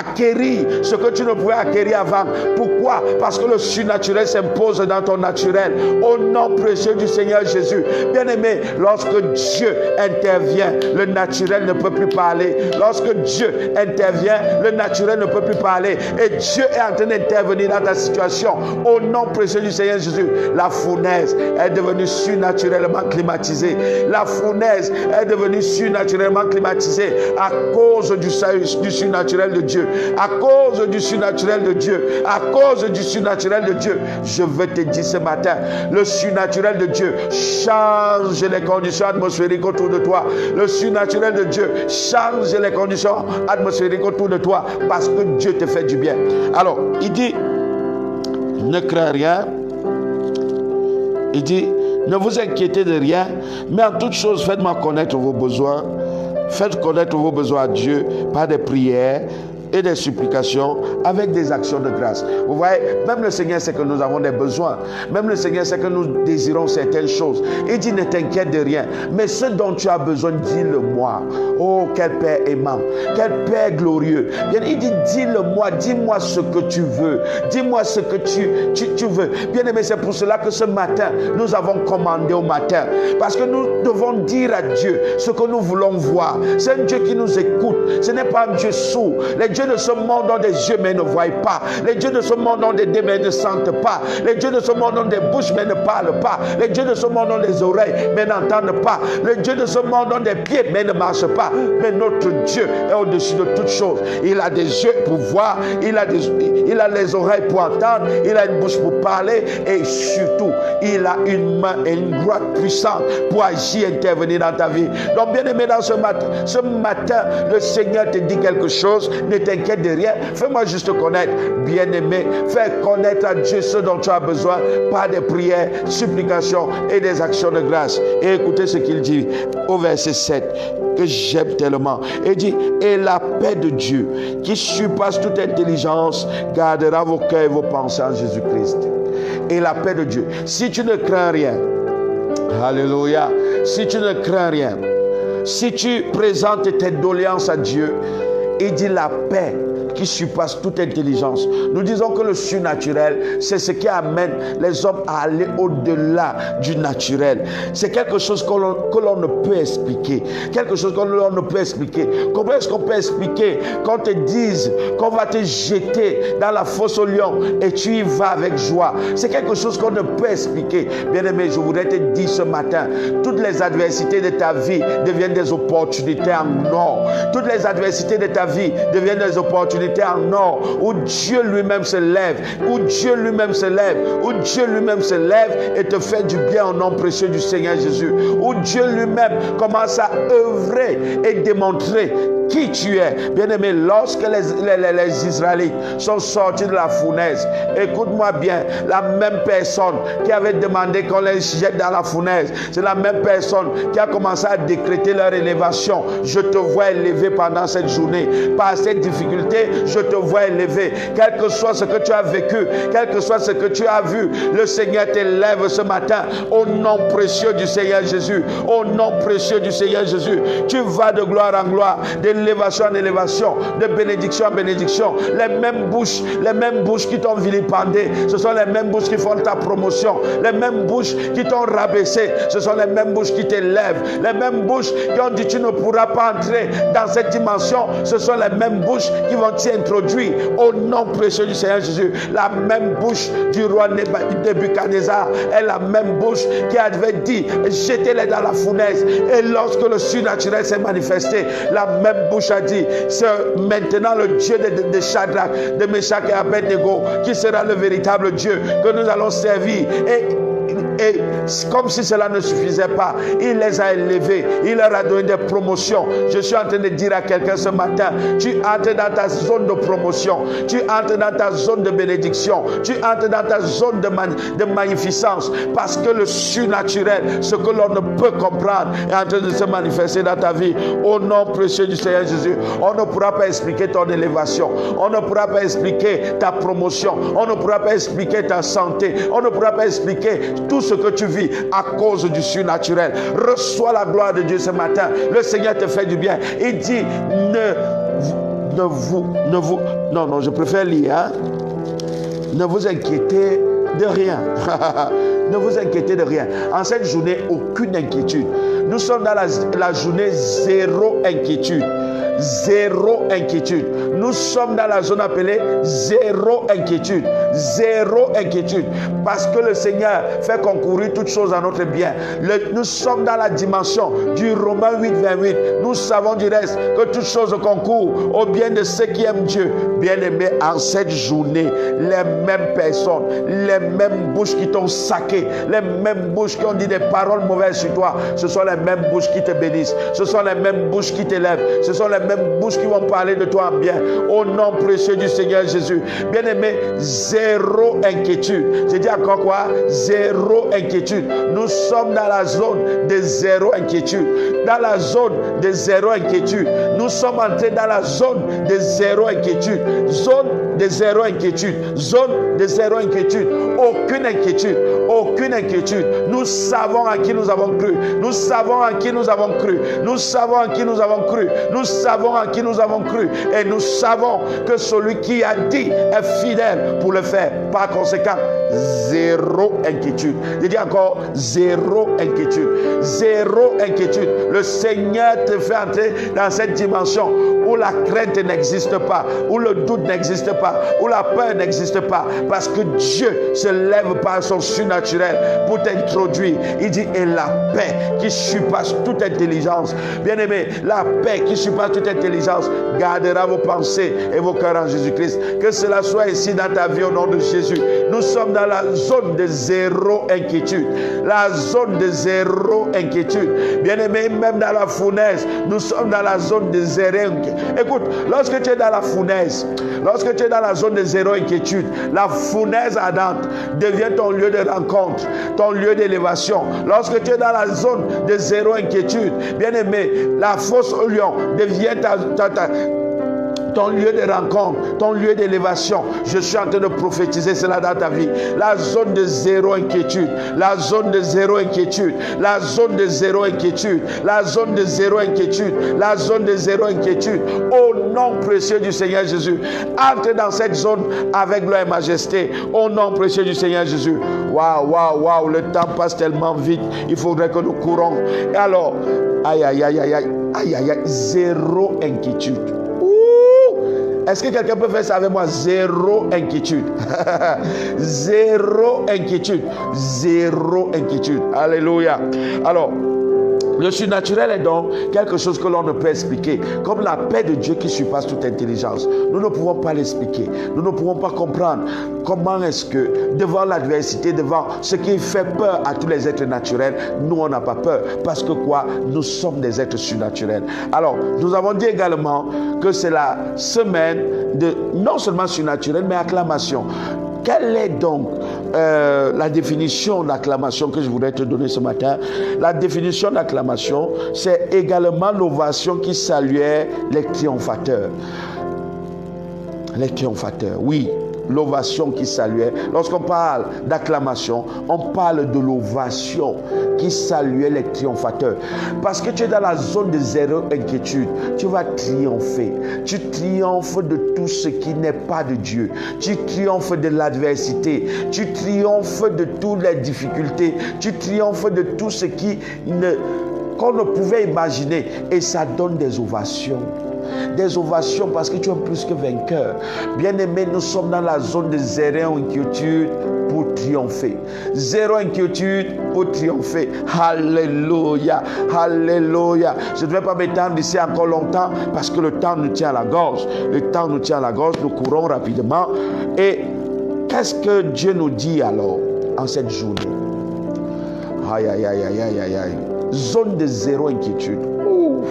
[SPEAKER 1] acquérir ce que tu ne pouvais acquérir avant. Pourquoi? Parce que le surnaturel s'impose dans ton naturel. Au nom précieux du Seigneur Jésus. Bien-aimé, lorsque Dieu intervient, le naturel ne peut plus parler. Lorsque Dieu intervient, le naturel ne peut plus parler. Et Dieu est en train d'intervenir dans ta situation. Au nom précieux du Seigneur Jésus, la fournaise est devenue surnaturellement climatisée. La fournaise est devenue surnaturellement climatisée à cause du surnaturel de Dieu, à cause du surnaturel de Dieu, à cause du surnaturel de Dieu. Je veux te dire ce matin, le surnaturel de Dieu change les conditions atmosphériques autour de toi. Le surnaturel de Dieu change les conditions atmosphériques autour de toi parce que Dieu te fait du bien. Alors, il dit, ne crains rien. Il dit, ne vous inquiétez de rien, mais en toute chose, faites-moi connaître vos besoins. Faites connaître vos besoins à Dieu par des prières et des supplications avec des actions de grâce. Vous voyez, même le Seigneur sait que nous avons des besoins. Même le Seigneur sait que nous désirons certaines choses. Il dit, ne t'inquiète de rien. Mais ce dont tu as besoin, dis-le-moi. Oh, quel Père aimant. Quel Père glorieux. Il dit, dis-le-moi. Dis-moi ce que tu veux. Dis-moi ce que tu veux. Bien aimé, c'est pour cela que ce matin, nous avons commandé au matin. Parce que nous devons dire à Dieu ce que nous voulons voir. C'est un Dieu qui nous écoute. Ce n'est pas un Dieu sourd. Les dieux de ce monde ont des yeux mais ne voient pas. Les dieux de ce monde ont des dents mais ne sentent pas. Les dieux de ce monde ont des bouches mais ne parlent pas. Les dieux de ce monde ont des oreilles mais n'entendent pas. Les dieux de ce monde ont des pieds mais ne marchent pas. Mais notre Dieu est au-dessus de toutes choses. Il a des yeux pour voir. Il a les oreilles pour entendre. Il a une bouche pour parler. Et surtout, il a une main et une droite puissante pour agir, intervenir dans ta vie. Donc bien aimé, dans ce matin, le Seigneur te dit quelque chose. Ne t'inquiète de rien. Fais-moi juste connaître. Bien-aimé, fais connaître à Dieu ce dont tu as besoin par des prières, supplications et des actions de grâce. Et écoutez ce qu'il dit au verset 7 que j'aime tellement. Il dit, et la paix de Dieu qui surpasse toute intelligence gardera vos cœurs et vos pensées en Jésus-Christ. Et la paix de Dieu. Si tu ne crains rien, alléluia, si tu ne crains rien, si tu présentes tes doléances à Dieu, il dit la paix qui surpasse toute intelligence. Nous disons que le surnaturel, c'est ce qui amène les hommes à aller au-delà du naturel. C'est quelque chose que l'on ne peut expliquer. Quelque chose que l'on ne peut expliquer. Comment est-ce qu'on peut expliquer qu'on te dise qu'on va te jeter dans la fosse au lion et tu y vas avec joie? C'est quelque chose qu'on ne peut expliquer. Bien-aimé, je voudrais te dire ce matin, toutes les adversités de ta vie deviennent des opportunités en or. Toutes les adversités de ta vie deviennent des opportunités en or, où Dieu lui-même se lève, où Dieu lui-même se lève, où Dieu lui-même se lève et te fait du bien au nom précieux du Seigneur Jésus, où Dieu lui-même commence à œuvrer et démontrer qui tu es. Bien-aimé, lorsque les Israélites sont sortis de la fournaise, écoute-moi bien, la même personne qui avait demandé qu'on les jette dans la fournaise, c'est la même personne qui a commencé à décréter leur élévation. Je te vois élevé pendant cette journée. Par cette difficulté, je te vois élevé. Quel que soit ce que tu as vécu, quel que soit ce que tu as vu, le Seigneur t'élève ce matin au nom précieux du Seigneur Jésus. Au nom précieux du Seigneur Jésus. Tu vas de gloire en gloire, d'élévation en élévation, de bénédiction en bénédiction. Les mêmes bouches qui t'ont vilipendé, ce sont les mêmes bouches qui font ta promotion. Les mêmes bouches qui t'ont rabaissé, ce sont les mêmes bouches qui t'élèvent. Les mêmes bouches qui ont dit tu ne pourras pas entrer dans cette dimension, ce sont les mêmes bouches qui vont t'y introduire au nom précieux du Seigneur Jésus. La même bouche du roi Nebuchadnezzar est la même bouche qui avait dit jetez-les dans la fournaise. Et lorsque le surnaturel s'est manifesté, la même bouche a dit c'est maintenant le Dieu de Shadrach, de Meshach et Abednego qui sera le véritable Dieu que nous allons servir. Et comme si cela ne suffisait pas, il les a élevés, il leur a donné des promotions. Je suis en train de dire à quelqu'un ce matin, tu entres dans ta zone de promotion, tu entres dans ta zone de bénédiction, tu entres dans ta zone de magnificence, parce que le surnaturel, ce que l'on ne peut comprendre, est en train de se manifester dans ta vie. Au nom précieux du Seigneur Jésus, on ne pourra pas expliquer ton élévation, on ne pourra pas expliquer ta promotion, on ne pourra pas expliquer ta santé, on ne pourra pas expliquer tout ce que tu vis à cause du surnaturel. Reçois la gloire de Dieu ce matin. Le Seigneur te fait du bien. Il dit non, je préfère lire, hein? Ne vous inquiétez de rien. Ne vous inquiétez de rien. En cette journée, aucune inquiétude. Nous sommes dans la journée zéro inquiétude. Zéro inquiétude. Nous sommes dans la zone appelée zéro inquiétude. Zéro inquiétude. Parce que le Seigneur fait concourir toutes choses à notre bien. Nous sommes dans la dimension du Romains 8, 28. Nous savons du reste que toutes choses concourent au bien de ceux qui aiment Dieu. Bien-aimés, en cette journée, les mêmes personnes, les mêmes bouches qui t'ont saqué, les mêmes bouches qui ont dit des paroles mauvaises sur toi, ce sont les mêmes bouches qui te bénissent. Ce sont les mêmes bouches qui t'élèvent. Ce sont les mêmes bouches qui vont parler de toi en bien. Au nom précieux du Seigneur Jésus. Bien-aimé, zéro inquiétude. J'ai dit encore quoi? Zéro inquiétude. Nous sommes dans la zone de zéro inquiétude. Dans la zone de zéro inquiétude. Nous sommes entrés dans la zone de zéro inquiétude. Zone de zéro inquiétude. Zone de zéro inquiétude. Aucune inquiétude. Aucune inquiétude. Nous savons à qui nous avons cru. Nous savons à qui nous avons cru. Nous savons à qui nous avons cru. Nous savons à qui nous avons cru. Et nous savons que celui qui a dit est fidèle pour le faire. Par conséquent, zéro inquiétude. Je dis encore, zéro inquiétude. Zéro inquiétude. Le Seigneur te fait entrer dans cette dimension où la crainte n'existe pas, où le doute n'existe pas, où la peur n'existe pas. Parce que Dieu se lève par son surnaturel pour t'introduire. Il dit, et la paix qui surpasse toute intelligence. Bien-aimé, la paix qui surpasse toute intelligence gardera vos pensées et vos cœurs en Jésus-Christ. Que cela soit ici dans ta vie au nom de Jésus. Nous sommes dans la zone de zéro inquiétude. La zone de zéro inquiétude. Bien-aimé, même dans la fournaise, nous sommes dans la zone de zéro. Écoute, lorsque tu es dans la fournaise, lorsque tu es dans la zone de zéro inquiétude, la fournaise ardente devient ton lieu de rencontre, ton lieu d'élévation. Lorsque tu es dans la zone de zéro inquiétude, bien aimé, la fosse au lion devient ton lieu de rencontre, ton lieu d'élévation. Je suis en train de prophétiser cela dans ta vie. La zone de zéro inquiétude, la zone de zéro inquiétude, la zone de zéro inquiétude, la zone de zéro inquiétude, la zone de zéro inquiétude. Au nom précieux du Seigneur Jésus, entre dans cette zone avec gloire et majesté. Au nom précieux du Seigneur Jésus. Waouh, waouh, waouh, le temps passe tellement vite. Il faudrait que nous courons. Et alors, aïe, aïe, aïe, aïe, aïe, aïe, aïe, aïe, zéro inquiétude. Est-ce que quelqu'un peut faire ça avec moi? Zéro inquiétude. Zéro inquiétude. Zéro inquiétude. Alléluia. Alors, le surnaturel est donc quelque chose que l'on ne peut expliquer. Comme la paix de Dieu qui surpasse toute intelligence. Nous ne pouvons pas l'expliquer. Nous ne pouvons pas comprendre comment est-ce que devant l'adversité, devant ce qui fait peur à tous les êtres naturels, nous on n'a pas peur. Parce que quoi? Nous sommes des êtres surnaturels. Alors, nous avons dit également que c'est la semaine de non seulement surnaturel, mais acclamation. Quelle est donc la définition d'acclamation que je voudrais te donner ce matin? La définition d'acclamation, c'est également l'ovation qui saluait les triomphateurs. Les triomphateurs, oui. L'ovation qui saluait. Lorsqu'on parle d'acclamation, on parle de l'ovation qui saluait les triomphateurs. Parce que tu es dans la zone de zéro inquiétude. Tu vas triompher. Tu triomphes de tout ce qui n'est pas de Dieu. Tu triomphes de l'adversité. Tu triomphes de toutes les difficultés. Tu triomphes de tout ce qu'on ne pouvait imaginer. Et ça donne des ovations. Des ovations parce que tu es plus que vainqueur. Bien-aimé, nous sommes dans la zone de zéro inquiétude pour triompher. Zéro inquiétude pour triompher. Alléluia. Alléluia. Je ne vais pas m'étendre ici encore longtemps parce que le temps nous tient à la gorge. Le temps nous tient à la gorge. Nous courons rapidement. Et qu'est-ce que Dieu nous dit alors en cette journée? Aïe, aïe, aïe, aïe, aïe, aïe, aïe. Zone de zéro inquiétude. Ouf.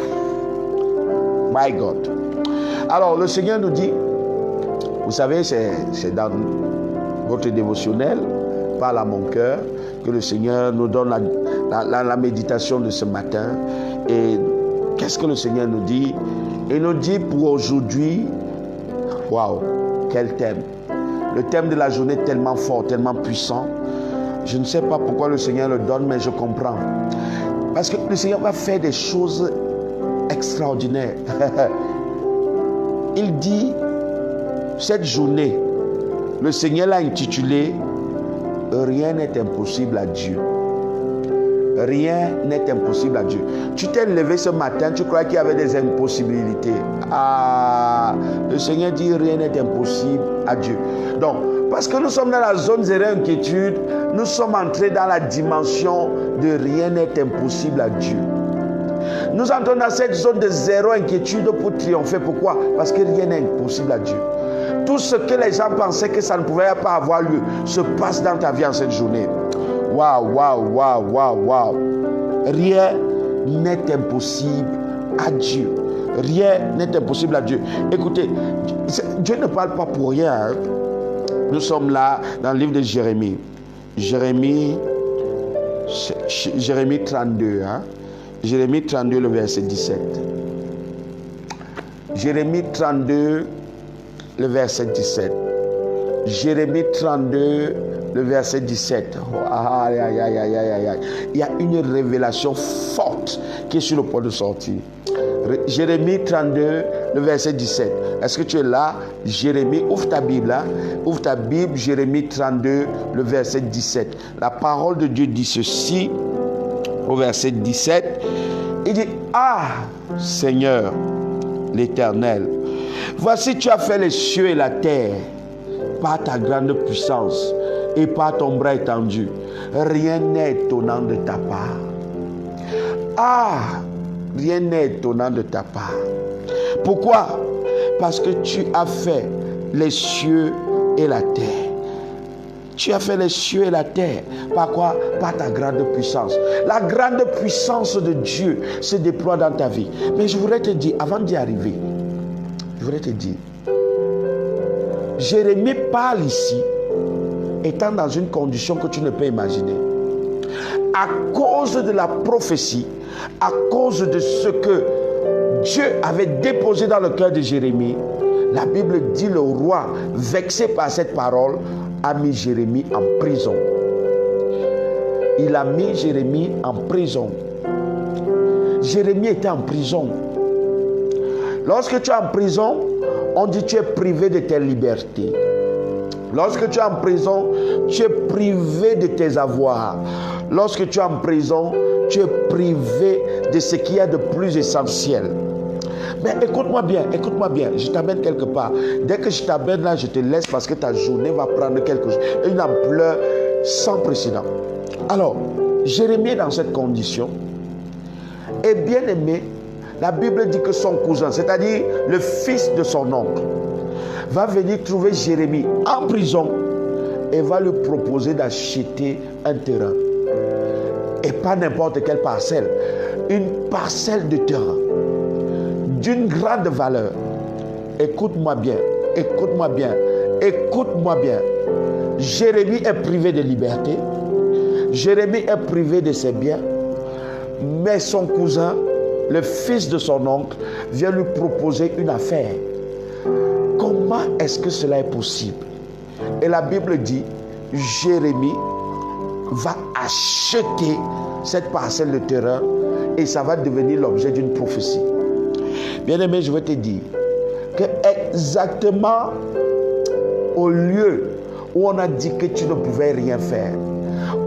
[SPEAKER 1] My God. Alors, le Seigneur nous dit, vous savez, c'est dans votre dévotionnel, parle à mon cœur, que le Seigneur nous donne la méditation de ce matin. Et qu'est-ce que le Seigneur nous dit? Il nous dit pour aujourd'hui, waouh, quel thème. Le thème de la journée est tellement fort, tellement puissant. Je ne sais pas pourquoi le Seigneur le donne, mais je comprends. Parce que le Seigneur va faire des choses extraordinaire. Il dit, cette journée, le Seigneur l'a intitulé « Rien n'est impossible à Dieu ». Rien n'est impossible à Dieu. Tu t'es levé ce matin, tu crois qu'il y avait des impossibilités. Ah, le Seigneur dit « Rien n'est impossible à Dieu ». Donc, parce que nous sommes dans la zone zéro inquiétude, nous sommes entrés dans la dimension de « Rien n'est impossible à Dieu ». Nous entrons dans cette zone de zéro inquiétude pour triompher. Pourquoi? Parce que rien n'est impossible à Dieu. Tout ce que les gens pensaient que ça ne pouvait pas avoir lieu se passe dans ta vie en cette journée. Waouh, waouh, waouh, waouh, waouh. Rien n'est impossible à Dieu. Rien n'est impossible à Dieu. Écoutez, Dieu ne parle pas pour rien. Hein. Nous sommes là dans le livre de Jérémie. Jérémie 32. Hein. Jérémie 32, le verset 17. Jérémie 32, le verset 17. Jérémie 32, le verset 17. Aïe, aïe, aïe, aïe, aïe, aïe. Il y a une révélation forte qui est sur le point de sortir. Jérémie 32, le verset 17. Est-ce que tu es là? Jérémie, ouvre ta Bible. Hein? Ouvre ta Bible, Jérémie 32, le verset 17. La parole de Dieu dit ceci. Au verset 17, il dit, ah, Seigneur, l'Éternel, voici tu as fait les cieux et la terre par ta grande puissance et par ton bras étendu. Rien n'est étonnant de ta part. Ah, rien n'est étonnant de ta part. Pourquoi? Parce que tu as fait les cieux et la terre. Tu as fait les cieux et la terre. Par quoi? Par ta grande puissance. La grande puissance de Dieu se déploie dans ta vie. Mais je voudrais te dire, avant d'y arriver, je voudrais te dire, Jérémie parle ici, étant dans une condition que tu ne peux imaginer. À cause de la prophétie, à cause de ce que Dieu avait déposé dans le cœur de Jérémie, la Bible dit le roi, vexé par cette parole, a mis Jérémie en prison. Il a mis Jérémie en prison. Jérémie était en prison. Lorsque tu es en prison, on dit que tu es privé de tes libertés. Lorsque tu es en prison, tu es privé de tes avoirs. Lorsque tu es en prison, tu es privé de ce qu'il y a de plus essentiel. Mais écoute-moi bien, je t'amène quelque part. Dès que je t'amène là, je te laisse parce que ta journée va prendre quelque chose, une ampleur sans précédent. Alors, Jérémie est dans cette condition. Et bien aimé, la Bible dit que son cousin, c'est-à-dire le fils de son oncle, va venir trouver Jérémie en prison et va lui proposer d'acheter un terrain. Et pas n'importe quelle parcelle, une parcelle de terrain d'une grande valeur. Écoute-moi bien, écoute-moi bien, écoute-moi bien. Jérémie est privé de liberté, Jérémie est privé de ses biens, mais son cousin, le fils de son oncle, vient lui proposer une affaire. Comment est-ce que cela est possible? Et la Bible dit, Jérémie va acheter cette parcelle de terrain et ça va devenir l'objet d'une prophétie. Bien-aimé, je veux te dire que exactement au lieu où on a dit que tu ne pouvais rien faire,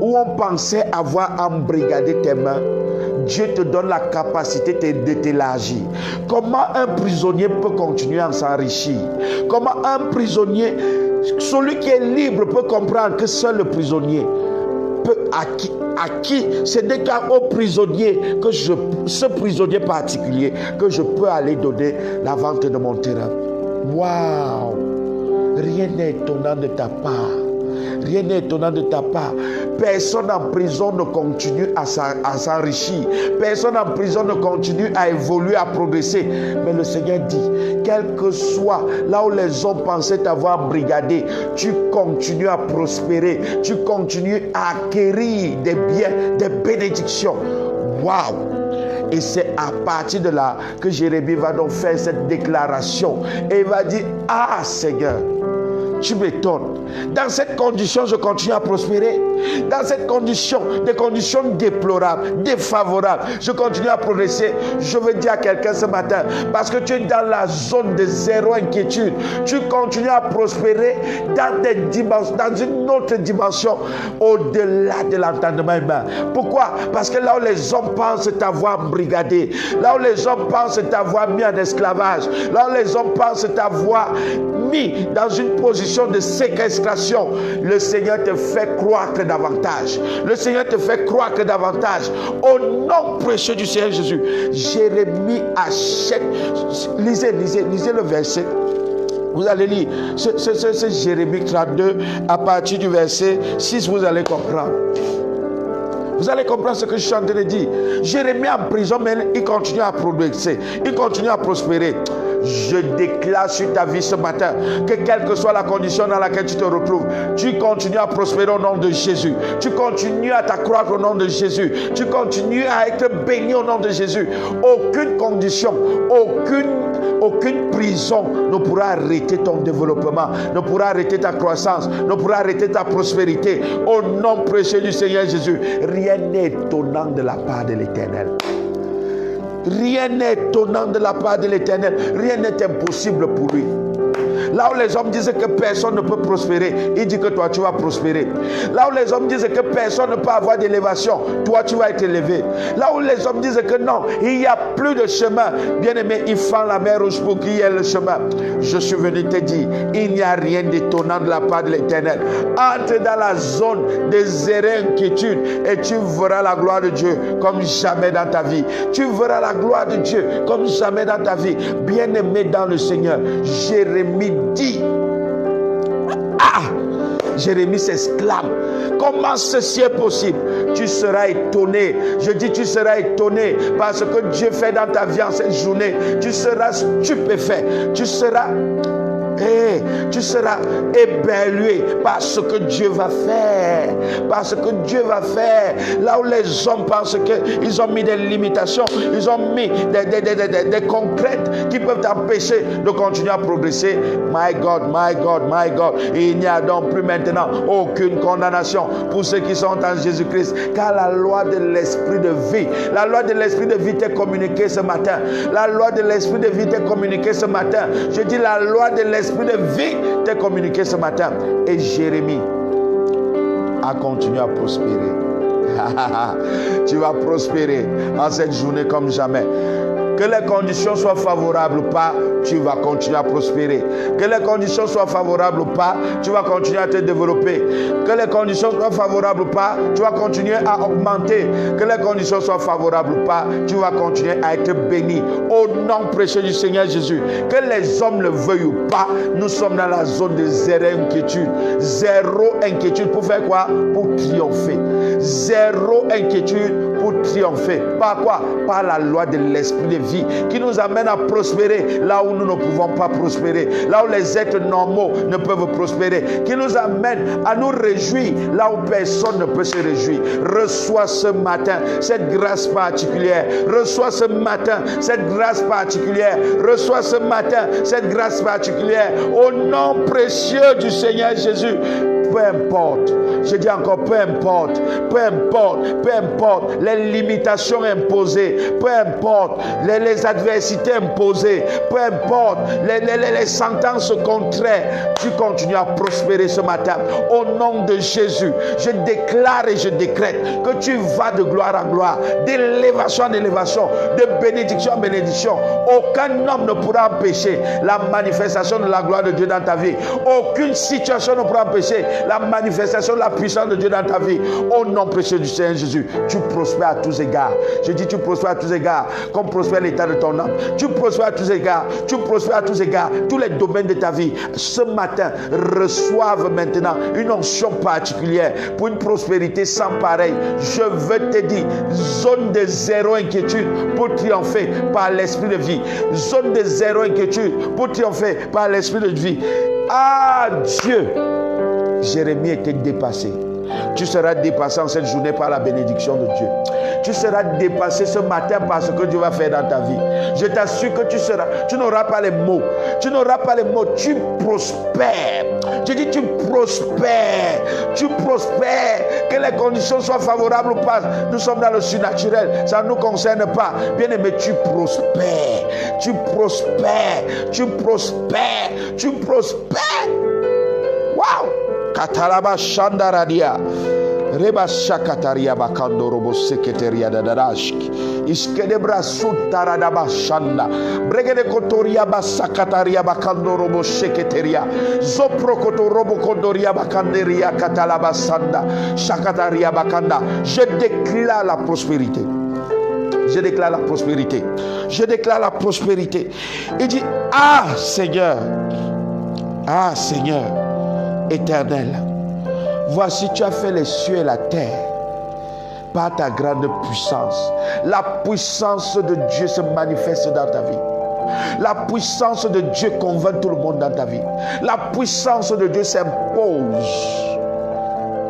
[SPEAKER 1] où on pensait avoir embrigadé tes mains, Dieu te donne la capacité de t'élargir. Comment un prisonnier peut continuer à s'enrichir? Comment un prisonnier, celui qui est libre, peut comprendre que seul le prisonnier peut acquis, c'est des cas au prisonnier que ce prisonnier particulier, que je peux aller donner la vente de mon terrain. Waouh! Rien n'est étonnant de ta part. Rien n'est étonnant de ta part. Personne en prison ne continue à s'enrichir. Personne en prison ne continue à évoluer, à progresser. Mais le Seigneur dit, quel que soit là où les hommes pensaient t'avoir brigadé, tu continues à prospérer. Tu continues à acquérir des biens, des bénédictions. Waouh! Et c'est à partir de là que Jérémie va donc faire cette déclaration. Et il va dire, ah Seigneur, tu m'étonnes. Dans cette condition, je continue à prospérer. Dans cette condition, des conditions déplorables, défavorables, je continue à progresser. Je veux dire à quelqu'un ce matin, parce que tu es dans la zone de zéro inquiétude, tu continues à prospérer dans des dimensions, dans une autre dimension, au-delà de l'entendement humain. Pourquoi? Parce que là où les hommes pensent t'avoir brigadé, là où les hommes pensent t'avoir mis en esclavage, là où les hommes pensent t'avoir mis dans une position de séquestration, le Seigneur te fait croître davantage. Le Seigneur te fait croître davantage. Au nom précieux du Seigneur Jésus. Jérémie achète. Lisez le verset. Vous allez lire. C'est Jérémie 32. À partir du verset 6, vous allez comprendre. Vous allez comprendre ce que je suis en train de dire. Jérémie en prison, mais il continue à progresser. Il continue à prospérer. Je déclare sur ta vie ce matin que quelle que soit la condition dans laquelle tu te retrouves, tu continues à prospérer au nom de Jésus. Tu continues à t'accroître au nom de Jésus. Tu continues à être béni au nom de Jésus. Aucune condition, aucune prison ne pourra arrêter ton développement, ne pourra arrêter ta croissance, ne pourra arrêter ta prospérité. Au nom précieux du Seigneur Jésus, rien n'est étonnant de la part de l'Éternel. Rien n'est étonnant de la part de l'Éternel. Rien n'est impossible pour lui. Là où les hommes disent que personne ne peut prospérer, il dit que toi tu vas prospérer. Là où les hommes disent que personne ne peut avoir d'élévation, toi tu vas être élevé. Là où les hommes disent que non, il n'y a plus de chemin, bien aimé, il fend la mer rouge pour qu'il y ait le chemin. Je suis venu te dire, il n'y a rien d'étonnant de la part de l'Éternel. Entre dans la zone des zéro inquiétude et tu verras la gloire de Dieu comme jamais dans ta vie. Tu verras la gloire de Dieu comme jamais dans ta vie. Bien aimé dans le Seigneur, Jérémie dit, Jérémie s'exclame. Comment ceci est possible? Tu seras étonné. Je dis tu seras étonné par ce que Dieu fait dans ta vie en cette journée. Tu seras stupéfait. Tu seras éberlué par ce que Dieu va faire. Parce que Dieu va faire. Là où les hommes pensent qu'ils ont mis des limitations, ils ont mis des contraintes qui peuvent t'empêcher de continuer à progresser. My God, my God, my God. Il n'y a donc plus maintenant aucune condamnation pour ceux qui sont en Jésus-Christ. Car la loi de l'esprit de vie, la loi de l'esprit de vie t'est communiquée ce matin. La loi de l'esprit de vie t'est communiquée ce matin. Je dis la loi de l'esprit de vie t'est communiqué ce matin. Et Jérémie a continué à prospérer. Tu vas prospérer en cette journée comme jamais. Que les conditions soient favorables ou pas, tu vas continuer à prospérer. Que les conditions soient favorables ou pas, tu vas continuer à te développer. Que les conditions soient favorables ou pas, tu vas continuer à augmenter. Que les conditions soient favorables ou pas, tu vas continuer à être béni. Au nom précieux du Seigneur Jésus. Que les hommes le veuillent ou pas, nous sommes dans la zone de zéro inquiétude. Zéro inquiétude pour faire quoi? Pour triompher. Zéro inquiétude pour triompher. Par quoi? Par la loi de l'esprit de vie qui nous amène à prospérer là où nous ne pouvons pas prospérer, là où les êtres normaux ne peuvent prospérer, qui nous amène à nous réjouir là où personne ne peut se réjouir. Reçois ce matin cette grâce particulière. Reçois ce matin cette grâce particulière. Reçois ce matin cette grâce particulière au nom précieux du Seigneur Jésus. Peu importe, je dis encore peu importe les limitations imposées, peu importe les adversités imposées, peu importe les sentences contraires, tu continues à prospérer ce matin. Au nom de Jésus, je déclare et je décrète que tu vas de gloire en gloire, d'élévation en élévation, de bénédiction en bénédiction. Aucun homme ne pourra empêcher la manifestation de la gloire de Dieu dans ta vie. Aucune situation ne pourra empêcher la manifestation de la puissance de Dieu dans ta vie. Au nom précieux du Seigneur Jésus, tu prospères à tous égards. Je dis tu prospères à tous égards, comme prospère l'état de ton âme. Tu prospères à tous égards, tu prospères à tous égards. Tous les domaines de ta vie, ce matin, reçoivent maintenant une onction particulière pour une prospérité sans pareil. Je veux te dire, zone de zéro inquiétude pour triompher par l'esprit de vie. Zone de zéro inquiétude pour triompher par l'esprit de vie. Ah Dieu! Jérémie était dépassé. Tu seras dépassé en cette journée par la bénédiction de Dieu. Tu seras dépassé ce matin par ce que Dieu va faire dans ta vie. Je t'assure que tu n'auras pas les mots. Tu n'auras pas les mots. Tu prospères. Je dis tu prospères. Tu prospères. Que les conditions soient favorables ou pas. Nous sommes dans le surnaturel. Ça ne nous concerne pas. Bien aimé, tu prospères. Tu prospères. Tu prospères. Tu prospères. Waouh! Katalaba Shandaradia Reba Shakataria Bakando Robo Secretaria Dadashki Iskedebra Sutarada Bashanda Bregede Kotoria Basakataria Bakando Robo Secretaria Zoprokoto Robo Kondoria Bakanderia Katalaba Sanda Shakataria Bakanda. Je déclare la prospérité. Je déclare la prospérité. Je déclare la prospérité. Il dit, ah Seigneur, Éternel, voici tu as fait les cieux et la terre par ta grande puissance. La puissance de Dieu se manifeste dans ta vie. La puissance de Dieu convainc tout le monde dans ta vie. La puissance de Dieu s'impose.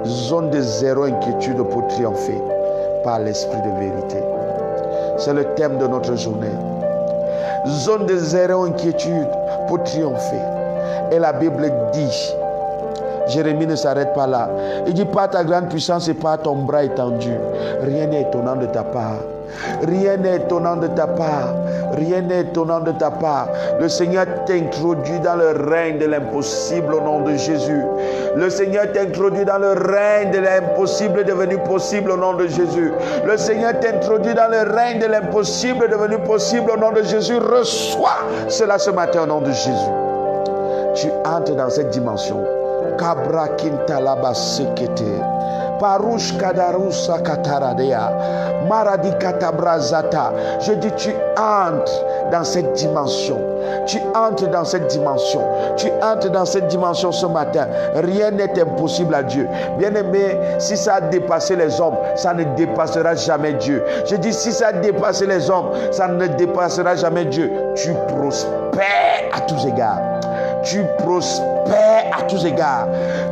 [SPEAKER 1] Zone de zéro inquiétude pour triompher par l'esprit de vérité. C'est le thème de notre journée. Zone de zéro inquiétude pour triompher. Et la Bible dit, Jérémie ne s'arrête pas là. Il dit, par ta grande puissance et par ton bras étendu, rien n'est étonnant de ta part. Rien n'est étonnant de ta part. Rien n'est étonnant de ta part. Le Seigneur t'introduit dans le règne de l'impossible au nom de Jésus. Le Seigneur t'introduit dans le règne de l'impossible devenu possible au nom de Jésus. Le Seigneur t'introduit dans le règne de l'impossible devenu possible au nom de Jésus. Reçois cela ce matin au nom de Jésus. Tu entres dans cette dimension. Kabra kintalaba sekete. Parouche Kadarusa Kataradea. Maradi Katabrazata. Je dis, tu entres dans cette dimension. Tu entres dans cette dimension. Tu entres dans cette dimension ce matin. Rien n'est impossible à Dieu. Bien-aimé, si ça a dépassé les hommes, ça ne dépassera jamais Dieu. Je dis, si ça a dépassé les hommes, ça ne dépassera jamais Dieu. Tu prospères à tous égards. Tu prospères à tous égards.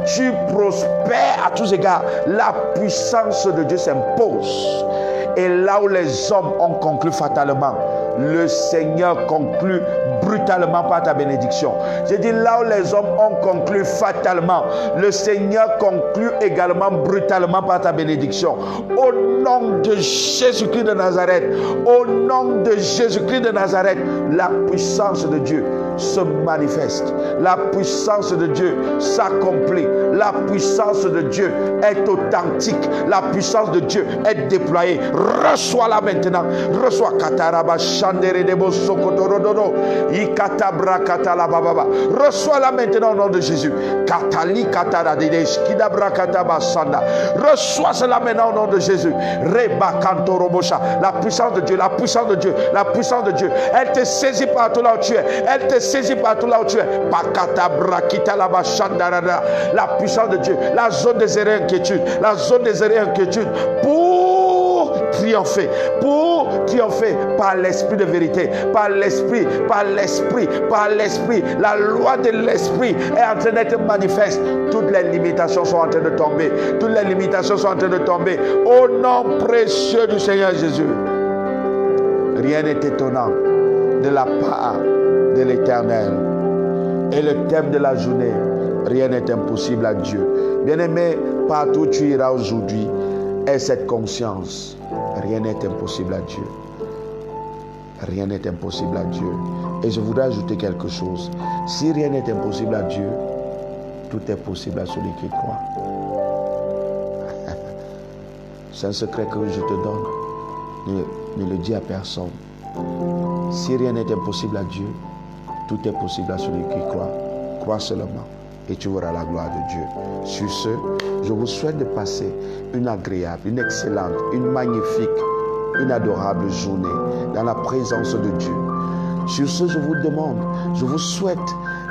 [SPEAKER 1] Tu prospères à tous égards. La puissance de Dieu s'impose. Et là où les hommes ont conclu fatalement, le Seigneur conclut brutalement par ta bénédiction. J'ai dit là où les hommes ont conclu fatalement, le Seigneur conclut également brutalement par ta bénédiction. Au nom de Jésus-Christ de Nazareth, au nom de Jésus-Christ de Nazareth, la puissance de Dieu se manifeste. La puissance de Dieu s'accomplit. La puissance de Dieu est authentique. La puissance de Dieu est déployée. Reçois-la maintenant. Reçois Kataraba Chandere Debo Sokotorododo. Ikatabra Katalababa. Reçois-la maintenant au nom de Jésus. Katali Kataradesh Kidabra Katabasanda. Reçois cela maintenant au nom de Jésus. Reba Kantorobosha. La puissance de Dieu, la puissance de Dieu, la puissance de Dieu. Elle te saisit partout là où tu es. Elle te saisit partout là où tu es. Pakatabra Kitalaba Chandarada. La puissance de Dieu. La zone des erreurs inquiétude. La zone des erreurs inquiétude. Pour triompher par l'esprit de vérité, par l'esprit, la loi de l'esprit est en train d'être manifeste. Toutes les limitations sont en train de tomber. Toutes les limitations sont en train de tomber. Au nom précieux du Seigneur Jésus. Rien n'est étonnant de la part de l'Éternel. Et le thème de la journée, rien n'est impossible à Dieu. Bien-aimé, partout où tu iras aujourd'hui, aie cette conscience. Rien n'est impossible à Dieu. Rien n'est impossible à Dieu. Et je voudrais ajouter quelque chose. Si rien n'est impossible à Dieu, tout est possible à celui qui croit. C'est un secret que je te donne. Ne le dis à personne. Si rien n'est impossible à Dieu, tout est possible à celui qui croit. Crois seulement et tu verras la gloire de Dieu. Sur ce, je vous souhaite de passer une agréable, une excellente, une magnifique, une adorable journée dans la présence de Dieu. Sur ce, je vous demande, je vous souhaite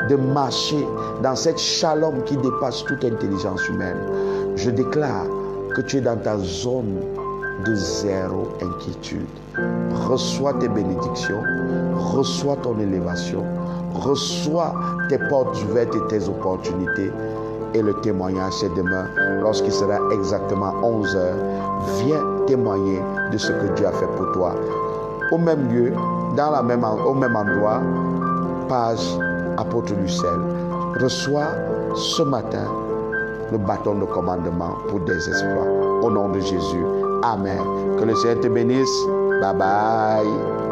[SPEAKER 1] de marcher dans cette shalom qui dépasse toute intelligence humaine. Je déclare que tu es dans ta zone de zéro inquiétude. Reçois tes bénédictions, reçois ton élévation, reçois tes portes ouvertes et tes opportunités. Et le témoignage, c'est demain, lorsqu'il sera exactement 11h. Viens témoigner de ce que Dieu a fait pour toi. Au même lieu, au même endroit, page Apôtre Lucelle. Reçois ce matin le bâton de commandement pour des exploits. Au nom de Jésus. Amen. Que le Seigneur te bénisse. Bye bye.